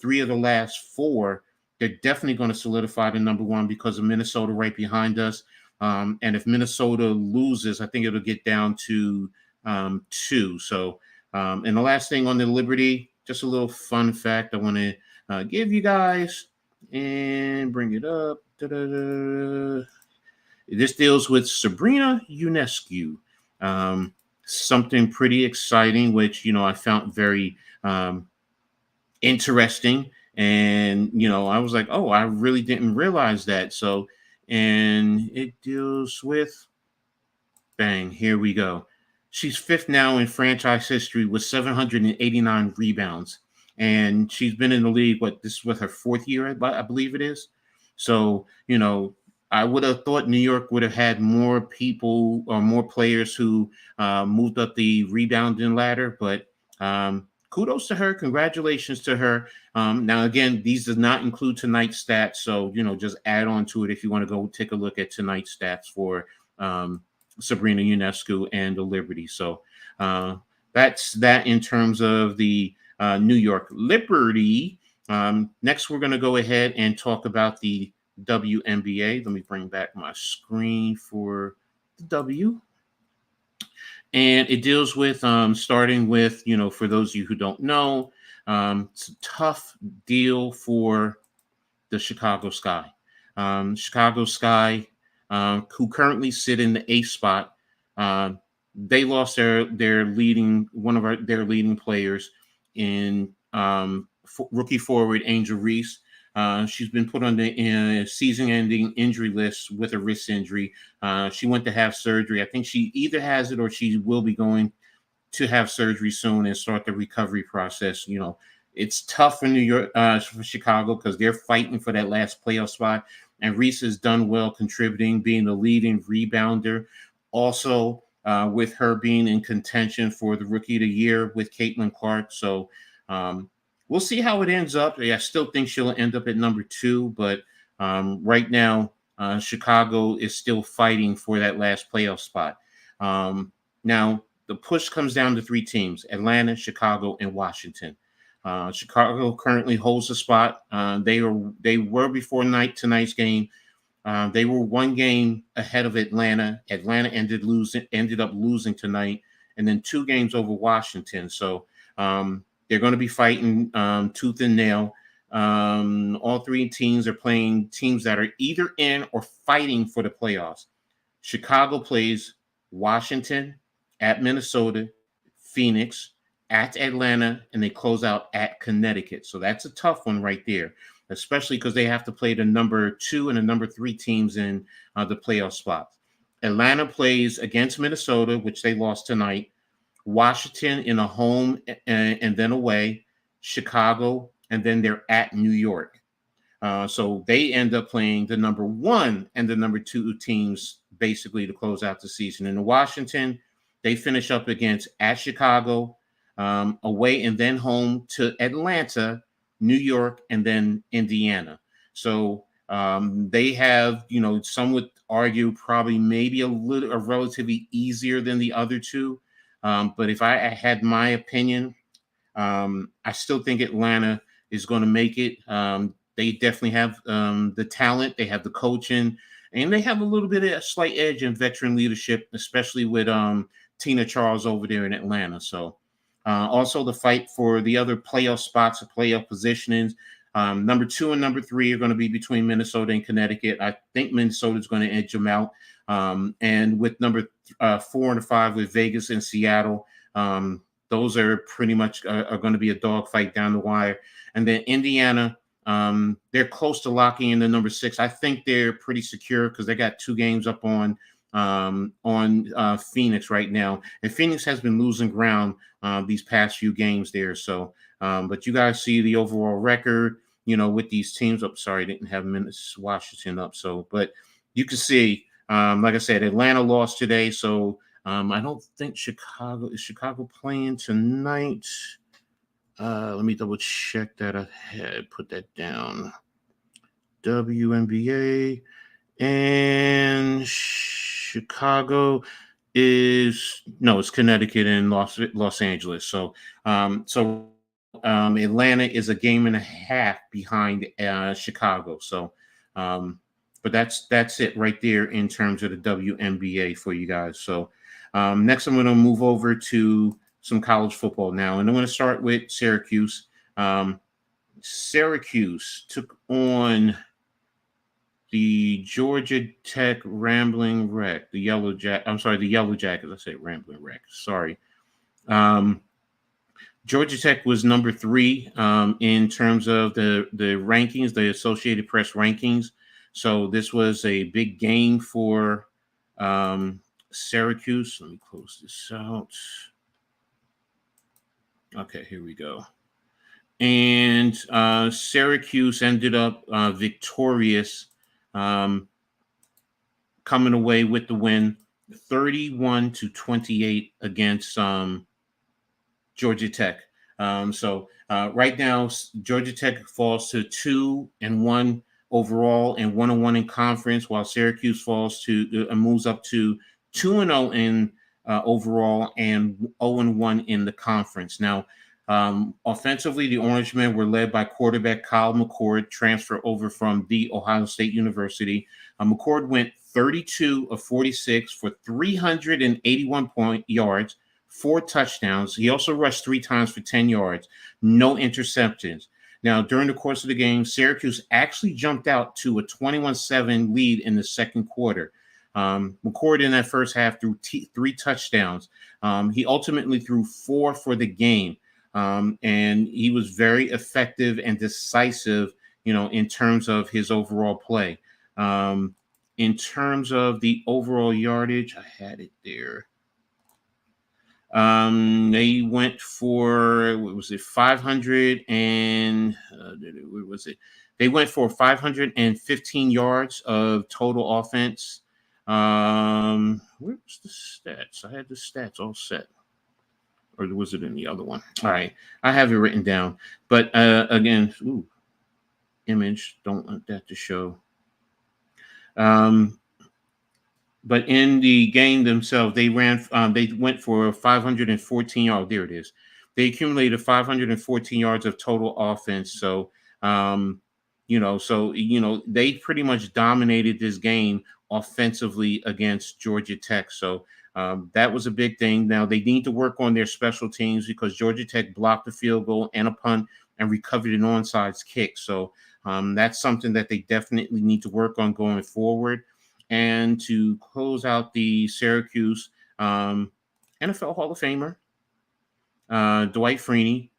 3 of the last 4, they're definitely going to solidify the number 1 because of Minnesota right behind us. And if Minnesota loses, I think it'll get down to 2. So and the last thing on the Liberty, just a little fun fact I want to give you guys and bring it up. Da-da-da. This deals with Sabrina Ionescu. Something pretty exciting, which, I found very interesting. And, I was like, oh, I really didn't realize that. So, and it deals with, bang, here we go. She's 5th now in franchise history with 789 rebounds. And she's been in the league, this is with her 4th year, I believe it is. So, I would have thought New York would have had more people or more players who moved up the rebounding ladder. But kudos to her. Congratulations to her. Now, again, these does not include tonight's stats. So, just add on to it if you want to go take a look at tonight's stats for Sabrina Ionescu and the Liberty. So that's that in terms of the New York Liberty. Next, we're going to go ahead and talk about the WNBA. Let me bring back my screen for the W. And it deals with starting with, for those of you who don't know, it's a tough deal for the Chicago Sky. Chicago Sky, who currently sit in the 8th spot, they lost their leading players in rookie forward Angel Reese. She's been put on the season-ending injury list with a wrist injury. She went to have surgery. I think she either has it or she will be going to have surgery soon and start the recovery process. It's tough for New York, for Chicago, because they're fighting for that last playoff spot. And Reese has done well contributing, being the leading rebounder. Also, with her being in contention for the Rookie of the Year with Caitlin Clark. So we'll see how it ends up. I still think she'll end up at number 2. But right now, Chicago is still fighting for that last playoff spot. Now, the push comes down to 3 teams: Atlanta, Chicago, and Washington. Chicago currently holds the spot. They were before tonight's game. They were 1 game ahead of Atlanta. Atlanta ended up losing tonight, and then 2 games over Washington. So they're going to be fighting tooth and nail. All 3 teams are playing teams that are either in or fighting for the playoffs. Chicago plays Washington, at Minnesota, Phoenix, at Atlanta, and they close out at Connecticut. So that's a tough one right there, especially because they have to play the number 2 and the number 3 teams in the playoff spots. Atlanta plays against Minnesota, which they lost tonight. Washington in a home and then away. Chicago, and then they're at New York. So they end up playing the number 1 and the number 2 teams basically to close out the season. In Washington, they finish up against at Chicago, away and then home to Atlanta, New York, and then Indiana. So they have, some would argue probably maybe a relatively easier than the other 2. But if I had my opinion, I still think Atlanta is going to make it. They definitely have the talent. They have the coaching, and they have a little bit of a slight edge in veteran leadership, especially with Tina Charles over there in Atlanta. So also the fight for the other playoff spots or playoff positionings. Number 2 and number 3 are going to be between Minnesota and Connecticut. I think Minnesota is going to edge them out. And with number 4 and 5 with Vegas and Seattle. Those are pretty much are going to be a dogfight down the wire. And then Indiana, they're close to locking in the number 6. I think they're pretty secure because they got 2 games up on Phoenix right now, and Phoenix has been losing ground these past few games there. So, but you guys see the overall record, with these teams. Oh, sorry, I didn't have Minnesota Washington up. So, but you can see, like I said, Atlanta lost today. So, I don't think Chicago playing tonight. Let me double check that ahead. Put that down. WNBA. And Chicago it's Connecticut and Los Angeles. So Atlanta is a game and a half behind Chicago. So but that's it right there in terms of the WNBA for you guys. So next I'm going to move over to some college football now, and I'm going to start with Syracuse. Syracuse took on the Georgia Tech Rambling Wreck, the Yellow Jackets. I said Rambling Wreck. Sorry. Georgia Tech was number 3 in terms of the rankings, the Associated Press rankings. So this was a big game for Syracuse. Let me close this out. Okay, here we go. And Syracuse ended up victorious, coming away with the win, 31-28 against Georgia Tech. So right now, Georgia Tech falls to 2-1 overall and 1-1 in conference, while Syracuse falls to moves up to 2-0 in overall and 0-1 in the conference. Now, offensively, the Orangemen were led by quarterback Kyle McCord, transfer over from The Ohio State University. McCord went 32 of 46 for 381 yards, 4 touchdowns. He also rushed 3 times for 10 yards, no interceptions. Now, during the course of the game, Syracuse actually jumped out to a 21-7 lead in the second quarter. McCord in that first half threw 3 touchdowns. He ultimately threw 4 for the game. And he was very effective and decisive, in terms of his overall play. In terms of the overall yardage, I had it there. They went for, 500 and where was it? They went for 515 yards of total offense. Where was the stats? I had the stats all set. Or was it in the other one? All right, I have it written down. But again, image, don't want that to show. But in the game themselves, they went for 514 yards. There it is. They accumulated 514 yards of total offense. So, they pretty much dominated this game offensively against Georgia Tech. So that was a big thing. Now they need to work on their special teams because Georgia Tech blocked a field goal and a punt and recovered an onside kick. So that's something that they definitely need to work on going forward. And to close out the Syracuse, NFL Hall of Famer, Dwight Freeney,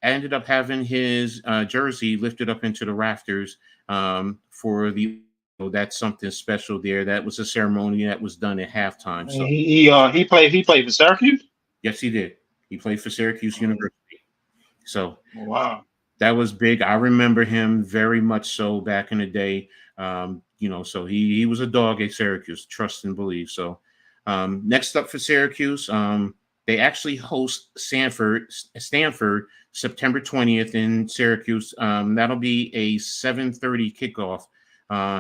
ended up having his jersey lifted up into the rafters for the. That's something special there. That was a ceremony that was done at halftime. So he played for Syracuse. Yes, he did. He played for Syracuse University. So wow, that was big. I remember him very much so back in the day. So he was a dog at Syracuse, trust and believe. So next up for Syracuse, they actually host Stanford September 20th in Syracuse. That'll be a 7:30 kickoff.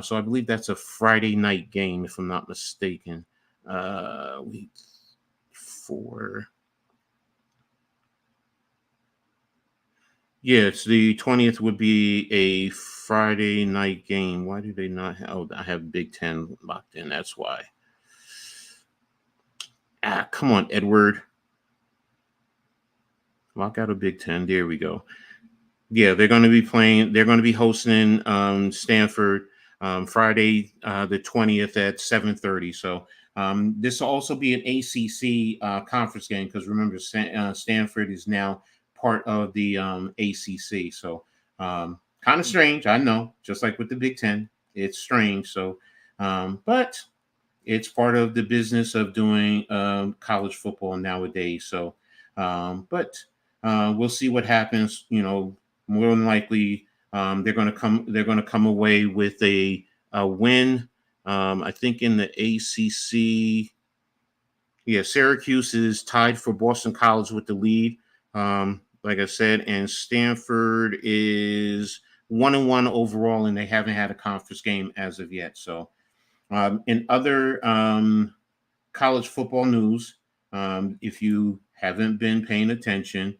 So I believe that's a Friday night game, if I'm not mistaken. Week 4. Yeah, it's the 20th would be a Friday night game. Why do they not have? Oh, I have Big Ten locked in. That's why. Come on, Edward. Lock out a Big Ten. There we go. Yeah, they're going to be playing. They're going to be hosting Stanford Friday the 20th at 7:30. So This will also be an ACC conference game because remember, Stanford is now part of the ACC. So kind of strange, I know, just like with the Big Ten, it's strange. So, but it's part of the business of doing college football nowadays. So, but we'll see what happens. More than likely, they're going to come. They're going to come away with a win. I think in the ACC, yeah, Syracuse is tied for Boston College with the lead. Like I said, and Stanford is 1-1 overall, and they haven't had a conference game as of yet. So, in other college football news, if you haven't been paying attention,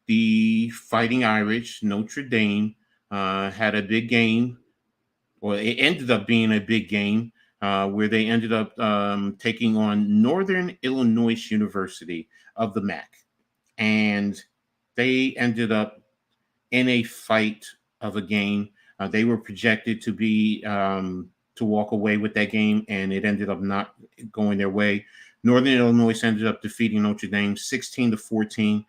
the Fighting Irish, Notre Dame, had a big game, or it ended up being a big game, where they ended up taking on Northern Illinois University of the MAC. And they ended up in a fight of a game. They were projected to be to walk away with that game, and it ended up not going their way. Northern Illinois ended up defeating Notre Dame 16-14.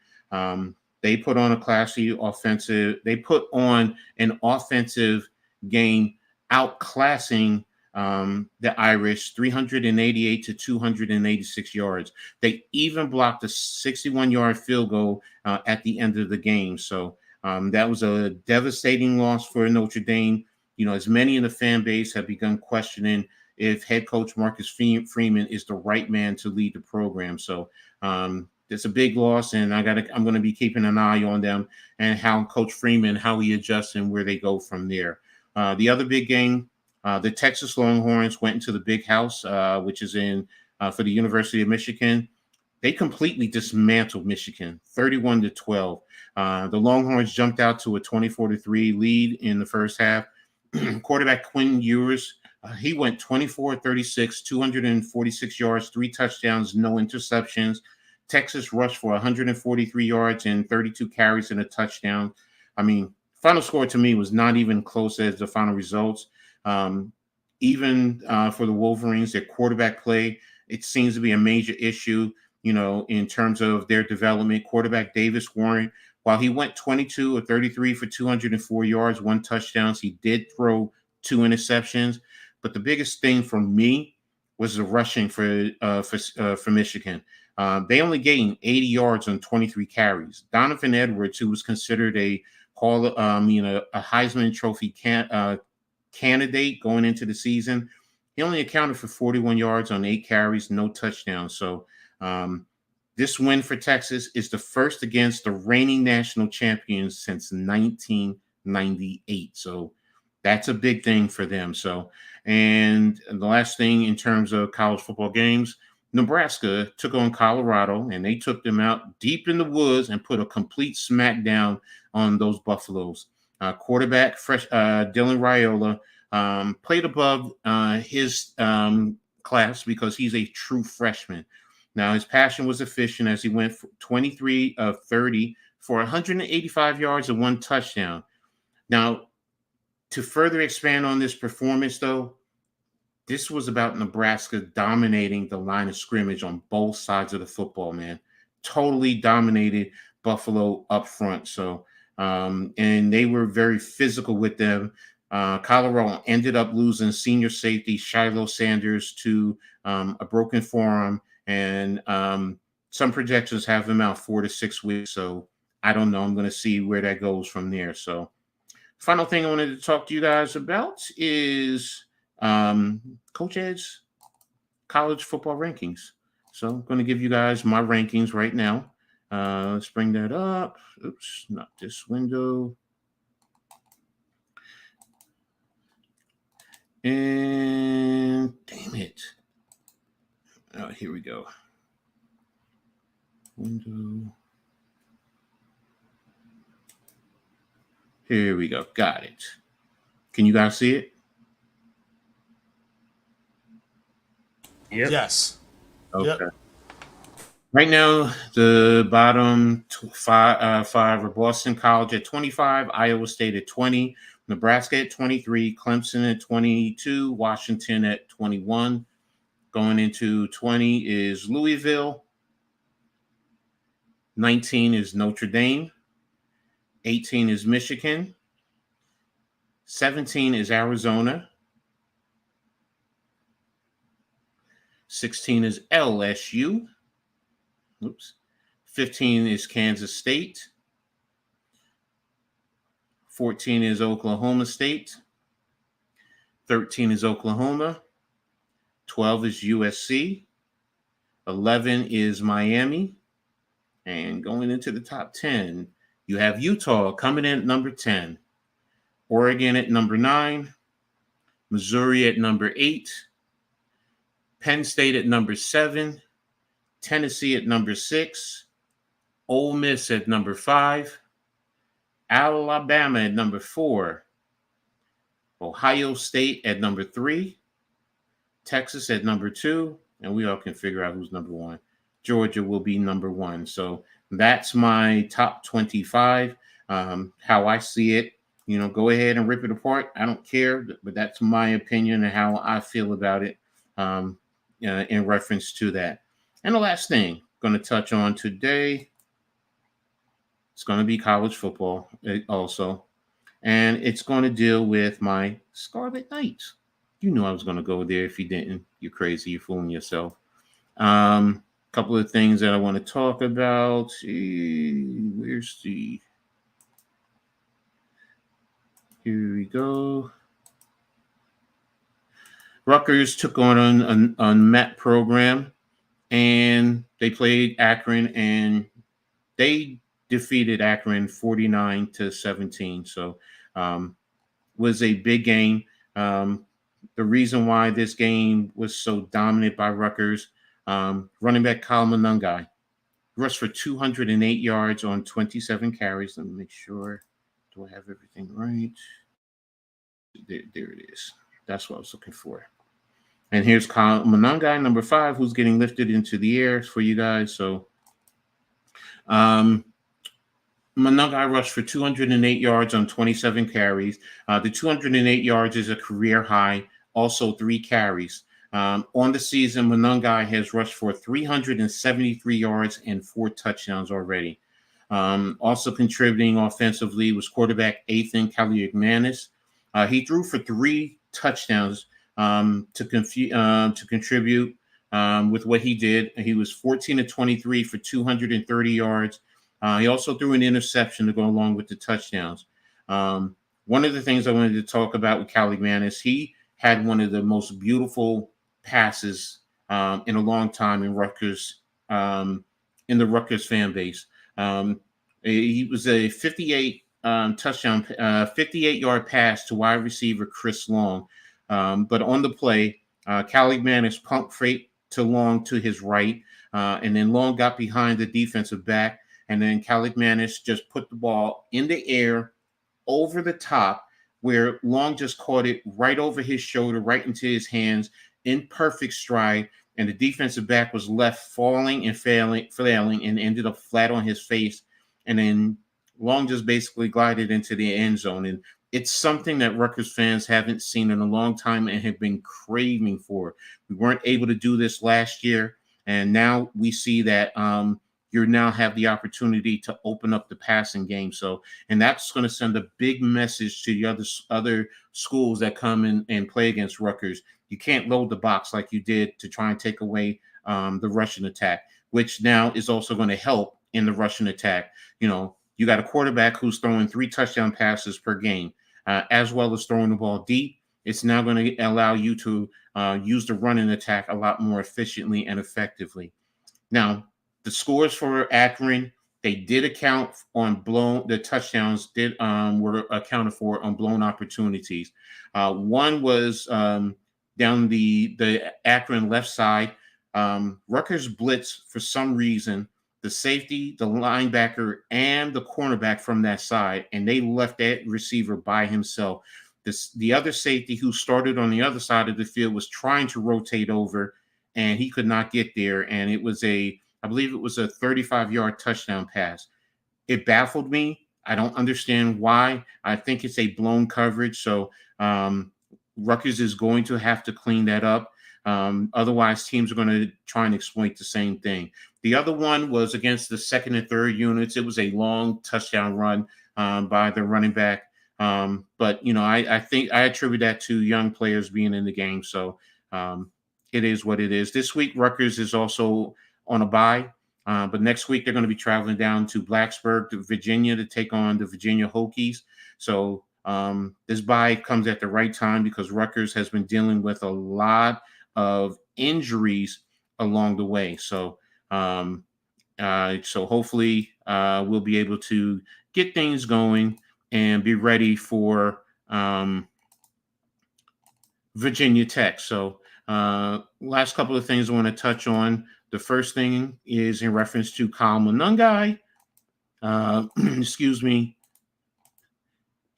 They put on a classy offensive. They put on an offensive game, outclassing the Irish 388 to 286 yards. They even blocked a 61-yard field goal at the end of the game. So that was a devastating loss for Notre Dame. As many in the fan base have begun questioning if head coach Marcus Freeman is the right man to lead the program. So it's a big loss, and I'm going to be keeping an eye on them and how Coach Freeman, how he adjusts and where they go from there. The other big game, the Texas Longhorns went into the Big House, which is in for the University of Michigan. They completely dismantled Michigan, 31-12. The Longhorns jumped out to a 24-3 lead in the first half. Quarterback Quinn Ewers, he went 24-36, 246 yards, 3 touchdowns, no interceptions. Texas rushed for 143 yards and 32 carries and a touchdown. I mean, final score to me was not even close as the final results. Even for the Wolverines, their quarterback play, it seems to be a major issue, in terms of their development. Quarterback Davis Warren, while he went 22 or 33 for 204 yards, 1 touchdown, he did throw 2 interceptions. But the biggest thing for me was the rushing for Michigan. They only gained 80 yards on 23 carries. Donovan Edwards, who was considered a Heisman Trophy candidate going into the season, he only accounted for 41 yards on 8 carries, no touchdowns. So this win for Texas is the first against the reigning national champions since 1998. So that's a big thing for them. So, and the last thing in terms of college football games, Nebraska took on Colorado, and they took them out deep in the woods and put a complete smackdown on those Buffaloes. Quarterback Dylan Raiola played above his class because he's a true freshman. Now, his passion was efficient as he went 23 of 30 for 185 yards and 1 touchdown. Now, to further expand on this performance, though, this was about Nebraska dominating the line of scrimmage on both sides of the football, man. Totally dominated Buffalo up front. So, and they were very physical with them. Colorado ended up losing senior safety Shiloh Sanders to a broken forearm, and some projections have him out 4 to 6 weeks. So I don't know. I'm going to see where that goes from there. So final thing I wanted to talk to you guys about is Coach Ed's college football rankings. So I'm going to give you guys my rankings right now. Let's bring that up. Oops, not this window. And damn it. Oh, here we go. Window. Here we go. Got it. Can you guys see it? Yep. Yes. Okay. Yep. Right now, the bottom five are Boston College at 25, Iowa State at 20, Nebraska at 23, Clemson at 22, Washington at 21. Going into 20 is Louisville. 19 is Notre Dame. 18 is Michigan. 17 is Arizona. 16 is LSU. Oops. 15 is Kansas State. 14 is Oklahoma State. 13 is Oklahoma. 12 is USC. 11 is Miami. And going into the top 10, you have Utah coming in at number 10. Oregon at number 9. Missouri at number 8. Penn State at number 7. Tennessee at number 6. Ole Miss at number 5. Alabama at number 4. Ohio State at number 3. Texas at number 2. And we all can figure out who's number 1. Georgia will be number 1. So that's my top 25. How I see it. Go ahead and rip it apart. I don't care, but that's my opinion and how I feel about it in reference to that. And the last thing I'm going to touch on today, it's going to be college football also. And it's going to deal with my Scarlet Knights. You knew I was going to go there. If you didn't, you're crazy. You're fooling yourself. Couple of things that I want to talk about. Where's the... Here we go. Rutgers took on an unmet program, and they played Akron, and they defeated Akron 49-17. So, was a big game. The reason why this game was so dominant by Rutgers, running back Kyle Monangai rushed for 208 yards on 27 carries. Let me make sure. Do I have everything right? There it is. That's what I was looking for. And here's Kyle Monangai, number 5, who's getting lifted into the air for you guys. So, Monangai rushed for 208 yards on 27 carries. The 208 yards is a career high. Also 3 carries. On the season, Monangai has rushed for 373 yards and 4 touchdowns already. Also contributing offensively was quarterback Ethan Kaliakmanis. He threw for 3 touchdowns to contribute with what he did. He was 14-23 for 230 yards. He also threw an interception to go along with the touchdowns. One of the things I wanted to talk about with Kaliakmanis, he had one of the most beautiful passes in a long time in Rutgers, in the Rutgers fan base. He was a 58 touchdown, 58-yard pass to wide receiver Chris Long. But on the play, Kaliakmanis pumped freight to Long to his right, and then Long got behind the defensive back, and then Kaliakmanis just put the ball in the air over the top, where Long just caught it right over his shoulder, right into his hands in perfect stride, and the defensive back was left falling and flailing and ended up flat on his face, and then Long just basically glided into the end zone. And it's something that Rutgers fans haven't seen in a long time and have been craving for. We weren't able to do this last year, and now we see that you now have the opportunity to open up the passing game. So, and that's going to send a big message to the other schools that come in and play against Rutgers. You can't load the box like you did to try and take away the Russian attack, which now is also going to help in the Russian attack. You got a quarterback who's throwing 3 touchdown passes per game, as well as throwing the ball deep. It's now going to allow you to use the running attack a lot more efficiently and effectively. Now, the scores for Akron, they did account on the touchdowns were accounted for on blown opportunities. One was down the Akron left side. Rutgers blitz for some reason. The safety, the linebacker, and the cornerback from that side, and they left that receiver by himself. The other safety who started on the other side of the field was trying to rotate over, and he could not get there. And it was I believe it was a 35-yard touchdown pass. It baffled me. I don't understand why. I think it's a blown coverage. So Rutgers is going to have to clean that up. Otherwise, teams are going to try and exploit the same thing. The other one was against the second and third units. It was a long touchdown run by the running back. But, I think I attribute that to young players being in the game. So it is what it is. This week, Rutgers is also on a bye. But next week, they're going to be traveling down to Blacksburg, to Virginia, to take on the Virginia Hokies. So this bye comes at the right time because Rutgers has been dealing with a lot of injuries along the way. So hopefully we'll be able to get things going and be ready for Virginia Tech. So last couple of things I want to touch on. The first thing is in reference to Kyle Monangai. Excuse me.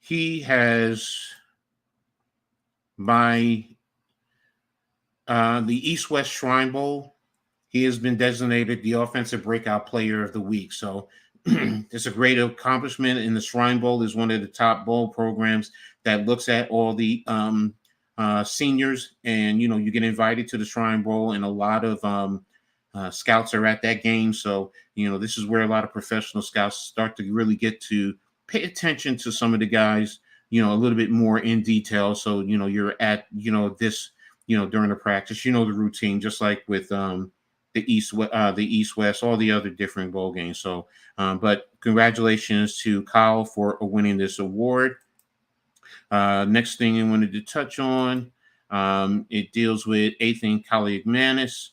He has, by the East-West Shrine Bowl, he has been designated the Offensive Breakout Player of the Week. So it's a great accomplishment. And the Shrine Bowl is one of the top bowl programs that looks at all the seniors. And, you get invited to the Shrine Bowl, and a lot of scouts are at that game. So, this is where a lot of professional scouts start to really get to pay attention to some of the guys, a little bit more in detail. So, you're at, this, during the practice, the routine, just like with the East, West, all the other different bowl games. So, but congratulations to Kyle for winning this award. Next thing I wanted to touch on, it deals with Ethan Kaliakmanis.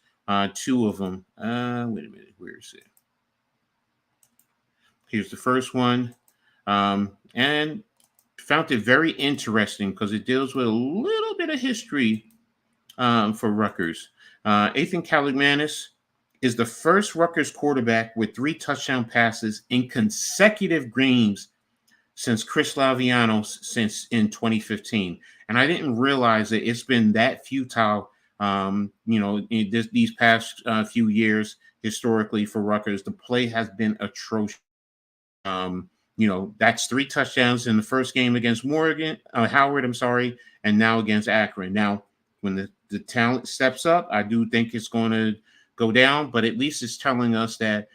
Two of them. Wait a minute. Where is it? Here's the first one. And found it very interesting because it deals with a little bit of history for Rutgers. Ethan Kaliakmanis is the first Rutgers quarterback with 3 touchdown passes in consecutive games since Chris Laviano since in 2015. And I didn't realize that it's been that futile in these past few years historically for Rutgers. The play has been atrocious. That's 3 touchdowns in the first game against Howard, and now against Akron. Now, when the talent steps up, I do think it's going to go down, but at least it's telling us that,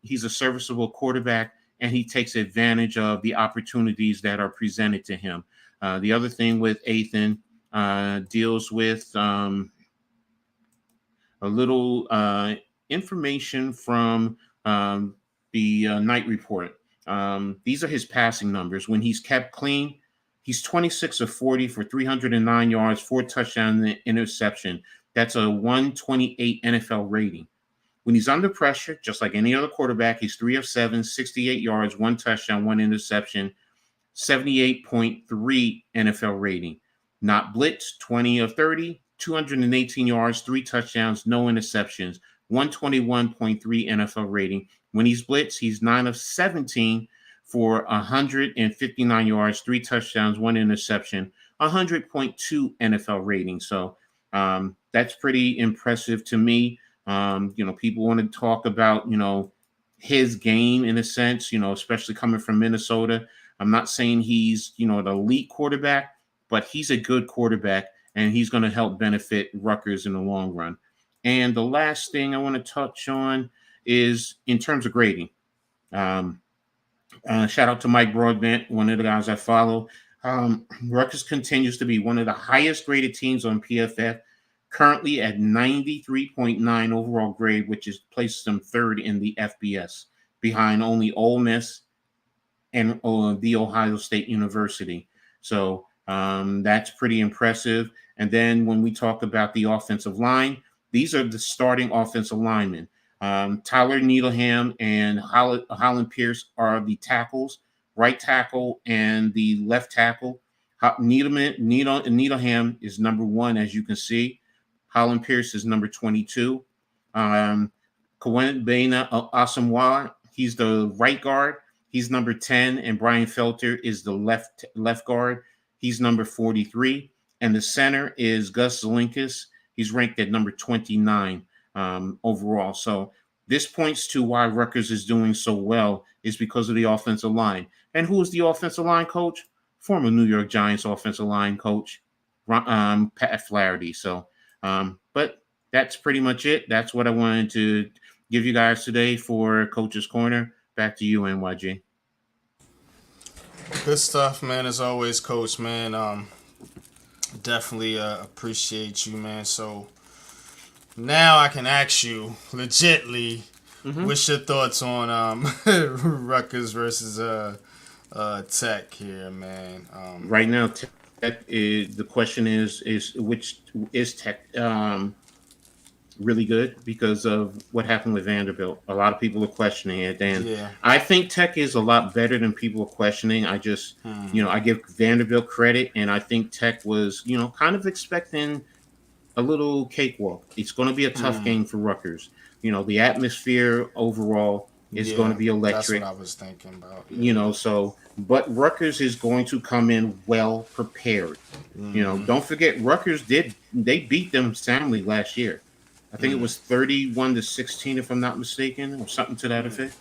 he's a serviceable quarterback and he takes advantage of the opportunities that are presented to him. The other thing with Ethan deals with a little information from the night report. These are his passing numbers. When he's kept clean, he's 26 of 40 for 309 yards, 4 touchdowns, and interception. That's a 128 NFL rating. When he's under pressure, just like any other quarterback, he's 3 of 7, 68 yards, 1 touchdown, 1 interception, 78.3 NFL rating. Not blitz, 20 of 30, 218 yards, 3 touchdowns, no interceptions, 121.3 NFL rating. When he's blitz, he's 9 of 17 for 159 yards, 3 touchdowns, 1 interception, 100.2 NFL rating. So that's pretty impressive to me. People want to talk about, his game in a sense, especially coming from Minnesota. I'm not saying he's, the elite quarterback, but he's a good quarterback, and he's going to help benefit Rutgers in the long run. And the last thing I want to touch on is in terms of grading. Shout out to Mike Broadbent, one of the guys I follow. Rutgers continues to be one of the highest graded teams on PFF, currently at 93.9 overall grade, which places them 3rd in the FBS, behind only Ole Miss and the Ohio State University. So that's pretty impressive. And then when we talk about the offensive line, these are the starting offensive linemen. Tyler Needleham and Holland Pierce are the tackles, right tackle and the left tackle. Needleham is number 1, as you can see. Holland Pierce is number 22. Kawena Asamoah, he's the right guard. He's number 10. And Brian Felter is the left guard. He's number 43. And the center is Gus Zelinkas. He's ranked at number 29 overall. So this points to why Rutgers is doing so well is because of the offensive line. And who is the offensive line coach? Former New York Giants offensive line coach, Pat Flaherty. So, but that's pretty much it. That's what I wanted to give you guys today for Coach's Corner. Back to you, NYG. Good stuff, man. As always, Coach, man. Definitely appreciate you, man. So now I can ask you legitly, what's your thoughts on Rutgers versus Tech here, man? Right now, Tech is the question is which is Tech really good because of what happened with Vanderbilt. A lot of people are questioning it, and I think Tech is a lot better than people are questioning. I just, I give Vanderbilt credit, and I think Tech was, kind of expecting a little cakewalk. It's going to be a tough game for Rutgers. The atmosphere overall is going to be electric. That's what I was thinking about. But Rutgers is going to come in well prepared. Don't forget Rutgers they beat them soundly last year. I think it was 31-16, if I'm not mistaken, or something to that effect.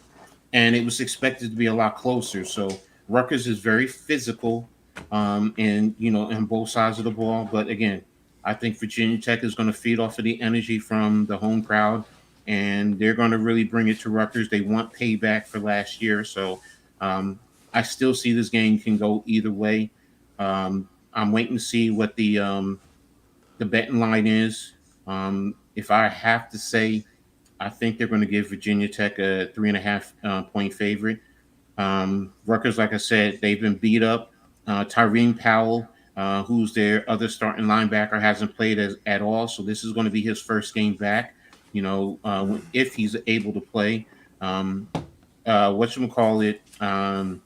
And it was expected to be a lot closer. So Rutgers is very physical, and on both sides of the ball. But again, I think Virginia Tech is going to feed off of the energy from the home crowd, and they're going to really bring it to Rutgers. They want payback for last year. So I still see this game can go either way. I'm waiting to see what the betting line is. If I have to say, I think they're going to give Virginia Tech a 3.5 point favorite. Rutgers, like I said, they've been beat up. Tyreen Powell, who's their other starting linebacker, hasn't played at all. So this is going to be his first game back, if he's able to play. Whatchamacallit,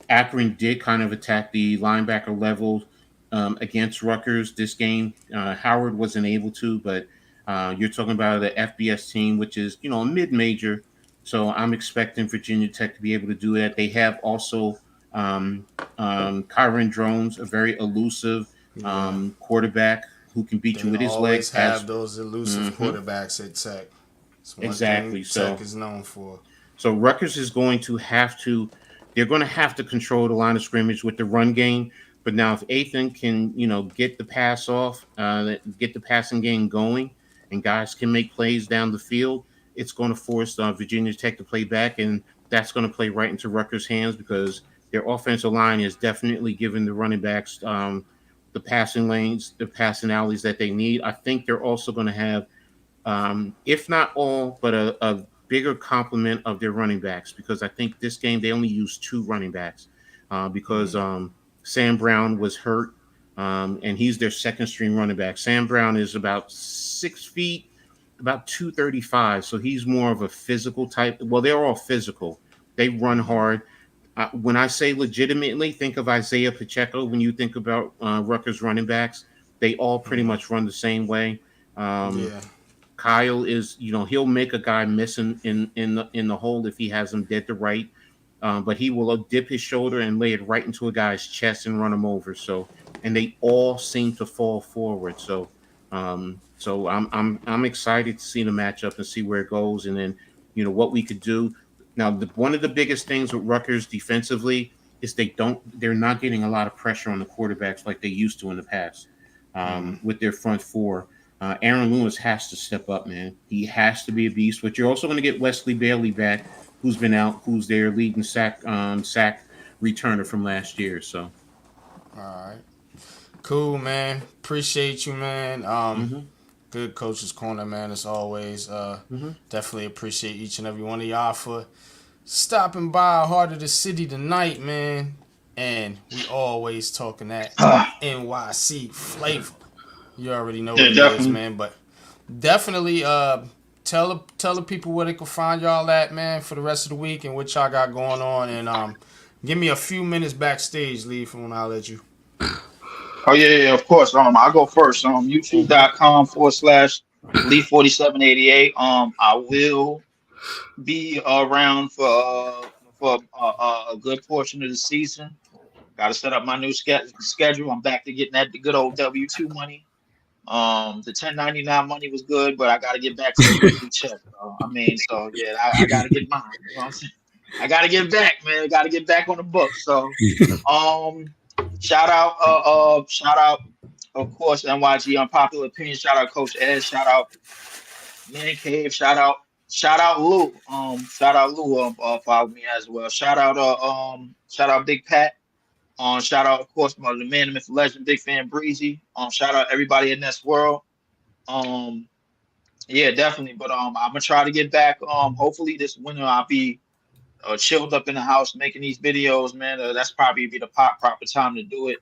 Akron did kind of attack the linebacker level against Rutgers this game. Howard wasn't able to, but you're talking about the FBS team, which is, a mid-major. So I'm expecting Virginia Tech to be able to do that. They have also Kyron Drones, a very elusive quarterback who can beat you with his legs. Have those elusive quarterbacks at Tech. It's one exactly. thing Tech is known for. So Rutgers is going to have to. They're going to have to control the line of scrimmage with the run game. But now if Ethan can, get the pass off, get the passing game going, and guys can make plays down the field, it's going to force Virginia Tech to play back, and that's going to play right into Rutgers' hands because their offensive line is definitely giving the running backs the passing lanes, the passing alleys that they need. I think they're also going to have, if not all, but a bigger complement of their running backs because I think this game they only used 2 running backs because Sam Brown was hurt, and he's their second string running back. Sam Brown is about 6 feet, about 235, so he's more of a physical type. Well, they're all physical. They run hard. When I say legitimately, think of Isaiah Pacheco. When you think about Rutgers running backs, they all pretty much run the same way. Kyle is, he'll make a guy miss in the hole if he has him dead to right. But he will dip his shoulder and lay it right into a guy's chest and run him over. So, and they all seem to fall forward. So, I'm excited to see the matchup and see where it goes, and then what we could do. Now, one of the biggest things with Rutgers defensively is they're not getting a lot of pressure on the quarterbacks like they used to in the past with their front four. Aaron Lewis has to step up, man. He has to be a beast. But you're also going to get Wesley Bailey back, who's been out, who's their leading sack returner from last year. So, all right, cool, man. Appreciate you, man. Good Coach's Corner, man. As always, definitely appreciate each and every one of y'all for stopping by Heart of the City tonight, man. And we always talking that NYC flavor. You already know what it is, man. But definitely tell the people where they can find y'all at, man, for the rest of the week and what y'all got going on. And give me a few minutes backstage, Leef, and I'll let you. Oh yeah, of course. I'll go first. YouTube.com/Leaf4788. I will be around for a good portion of the season. Got to set up my new schedule. I'm back to getting that good old W2 money. The 1099 money was good, but I got to get back to the weekly check. I mean, so yeah, I got to get mine. You know what I'm saying? I got to get back, man. I got to get back on the book. So, um, shout out, of course, NYG Unpopular Opinion. Shout out Coach Ed. Shout out Mancave. Shout out Lou. Shout out Lou. Follow me as well. Shout out Big Pat. Shout out, of course, the man, the myth, legend, big fan Breezy. Shout out everybody in this world. Um, yeah, definitely. But I'm gonna try to get back. Hopefully this winter I'll be chilled up in the house making these videos, man. That's probably be the proper time to do it.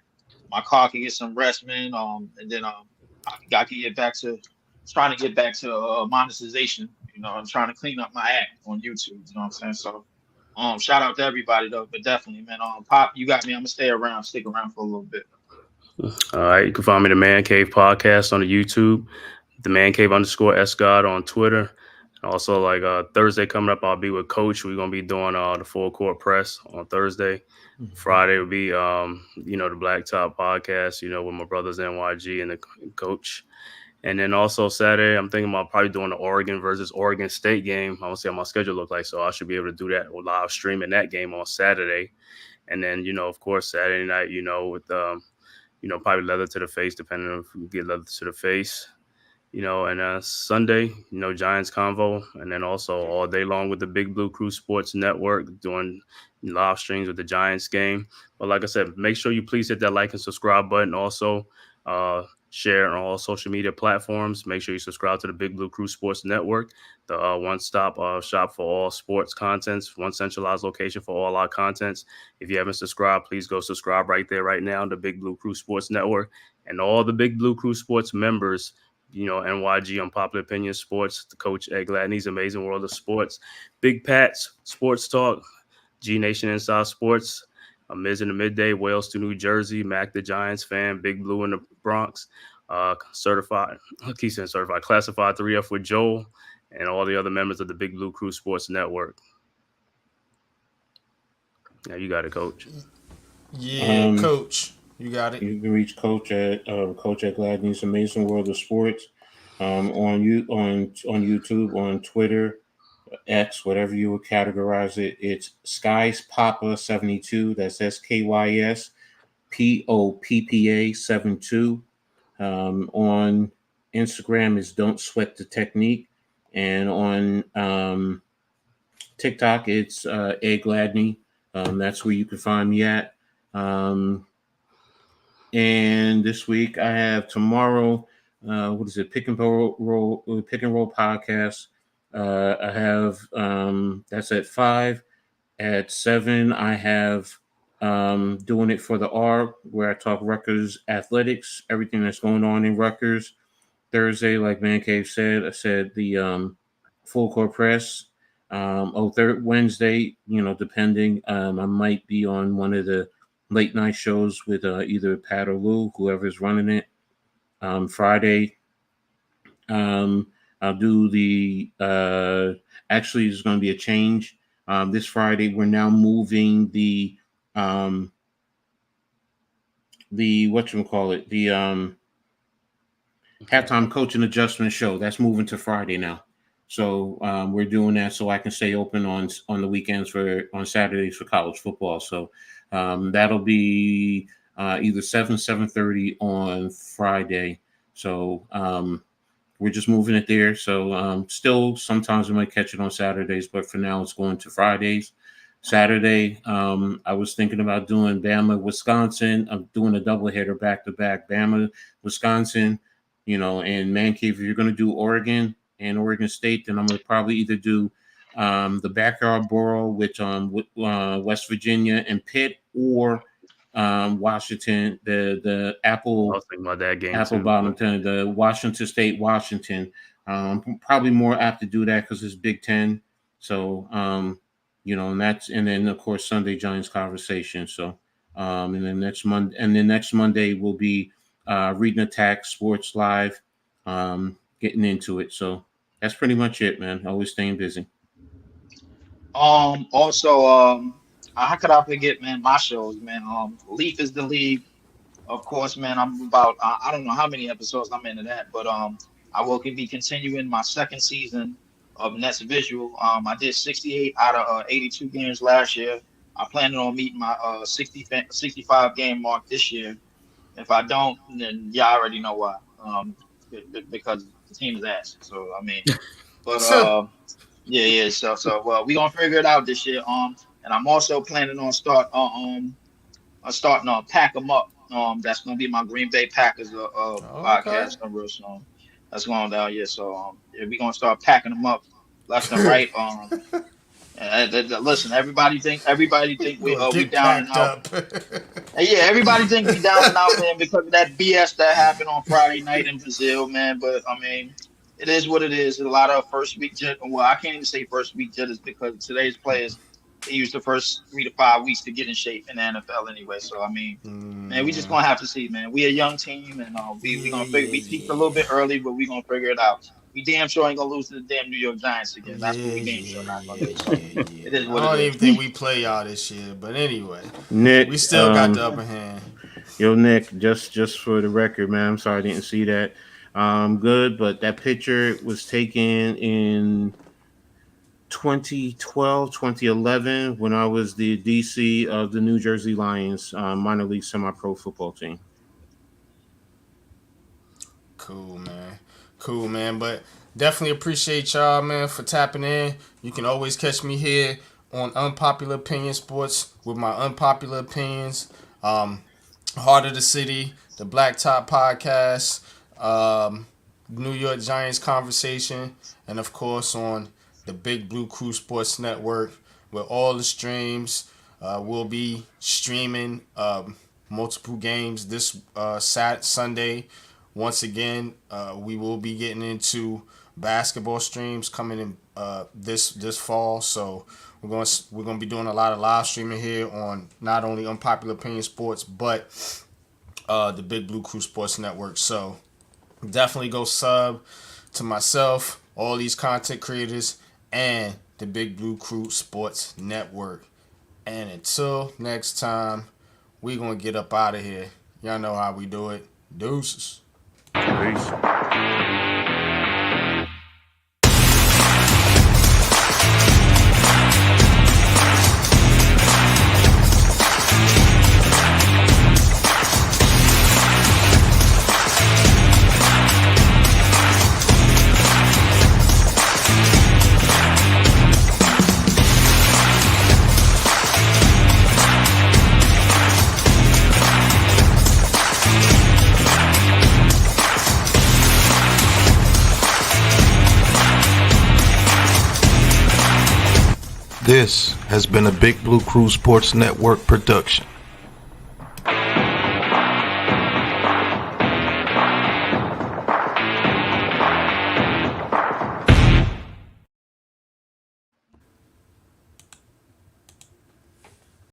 My car can get some rest, man. And then I can get back to trying to get back to monetization. You know, I'm trying to clean up my act on YouTube. You know what I'm saying? So, shout out to everybody though. But definitely, man. Pop, you got me. I'm gonna stick around for a little bit. All right, you can find me the Man Cave podcast on the YouTube, the Man Cave _ God on Twitter. Also, like Thursday coming up, I'll be with Coach. We're gonna be doing the full court press on Thursday. Friday will be the Black Top podcast, with my brothers NYG and the Coach. And then also Saturday, I'm thinking about probably doing the Oregon versus Oregon State game. I want to see how my schedule look like, so I should be able to do that or live streaming that game on Saturday. And then of course Saturday night, with probably leather to the face, depending on if we get leather to the face. And Sunday, Giants Convo, and then also all day long with the Big Blue Crew Sports Network doing live streams with the Giants game. But like I said, make sure you please hit that like and subscribe button. Also, share on all social media platforms. Make sure you subscribe to the Big Blue Crew Sports Network, the one-stop shop for all sports contents, one centralized location for all our contents. If you haven't subscribed, please go subscribe right there, right now, the Big Blue Crew Sports Network. And all the Big Blue Crew Sports members, NYG Unpopular Opinion Sports, the Coach Ed Gladney's Amazing World of Sports, Big Pat's Sports Talk, G Nation Inside Sports, Miz in the Midday, Wales to New Jersey, Mac the Giants fan, Big Blue in the Bronx, certified, I keep saying certified, classified 3F with Joel, and all the other members of the Big Blue Crew Sports Network. Now you got it, Coach. Yeah, Coach. You got it. You can reach Coach at Gladney's Amazing World of Sports on YouTube, on Twitter, X, whatever you would categorize it. It's Skies Papa 72. That's SKYS POPPA 72. On Instagram is Don't Sweat the Technique, and on TikTok it's Ed Gladney. That's where you can find me at. And this week I have tomorrow, Pick and Roll podcast. I have that's at 5. At 7, I have doing it for the R, where I talk Rutgers athletics, everything that's going on in Rutgers. Thursday, like Mancave said, I said the full court press. Wednesday, depending, I might be on one of the late night shows with either Pat or Lou, whoever's running it. Friday, I'll do the actually there's going to be a change. This Friday we're now moving the whatchamacallit, the halftime coaching adjustment show. That's moving to Friday now. So we're doing that so I can stay open on the weekends on Saturdays for college football. So that'll be either 7:30 on Friday. So we're just moving it there. So still sometimes we might catch it on Saturdays, but for now it's going to Fridays. Saturday, I was thinking about doing Bama, Wisconsin. I'm doing a doubleheader back-to-back, Bama, Wisconsin, and Mancave. If you're going to do Oregon and Oregon State, then I'm going to probably either do the backyard borough, which West Virginia and Pitt, or Washington, the Apple. I was thinking about that game Apple too. Bottom 10, the Washington State, Washington. Probably more apt to do that because it's Big Ten. So and then of course Sunday Giants conversation. So and then next Monday will be Reading Attack Sports Live, getting into it. So that's pretty much it, man. Always staying busy. Also, how could I forget, man, my shows, man? Leaf is the lead. of course, man, I'm about I don't know how many episodes I'm into that, but I will be continuing my second season of Nets Visual. I did 68 out of 82 games last year. I plan on meeting my 65 game mark this year. If I don't, then yeah, I already know why. Because the team is ass. So I mean, but yeah. So well, we gonna figure it out this year. And I'm also planning on starting to pack them up. That's gonna be my Green Bay Packers Okay. podcast number. So that's going down. Yeah. So yeah, we gonna start packing them up left and right. Listen, everybody think Gonna we get down and packed out. up. Yeah, everybody think we down and out, man, because of that BS that happened on Friday night in Brazil, man. But I mean, it is what it is. A lot of first week jitters. Well, I can't even say first week jitters because today's players they use the first 3 to 5 weeks to get in shape in the NFL anyway. So I mean, man, we just gonna have to see, man. We a young team, and we gonna figure. We peaked a little bit early, but we gonna figure it out. We damn sure ain't gonna lose to the damn New York Giants again. That's what we damn sure not gonna do. So it is I what don't it even is. think we play y'all this year, but anyway, Nick, we still got the upper hand. Yo, Nick, just for the record, man, I'm sorry I didn't see that. Good, but that picture was taken in 2012, 2011 when I was the DC of the New Jersey Lions minor league semi-pro football team. Cool, man. But definitely appreciate y'all, man, for tapping in. You can always catch me here on Unpopular Opinion Sports with my unpopular opinions. Heart of the City, the Black Top Podcast, New York Giants Conversation, and of course on the Big Blue Crew Sports Network, where all the streams will be streaming multiple games this Sunday. Once again, we will be getting into basketball streams coming in this fall. So we're going to be doing a lot of live streaming here on not only Unpopular Opinion Sports, but the Big Blue Crew Sports Network. So definitely go sub to myself, all these content creators, and the Big Blue Crew Sports Network. And until next time, we're going to get up out of here. Y'all know how we do it. Deuces. Peace. This has been a Big Blue Crew Sports Network production.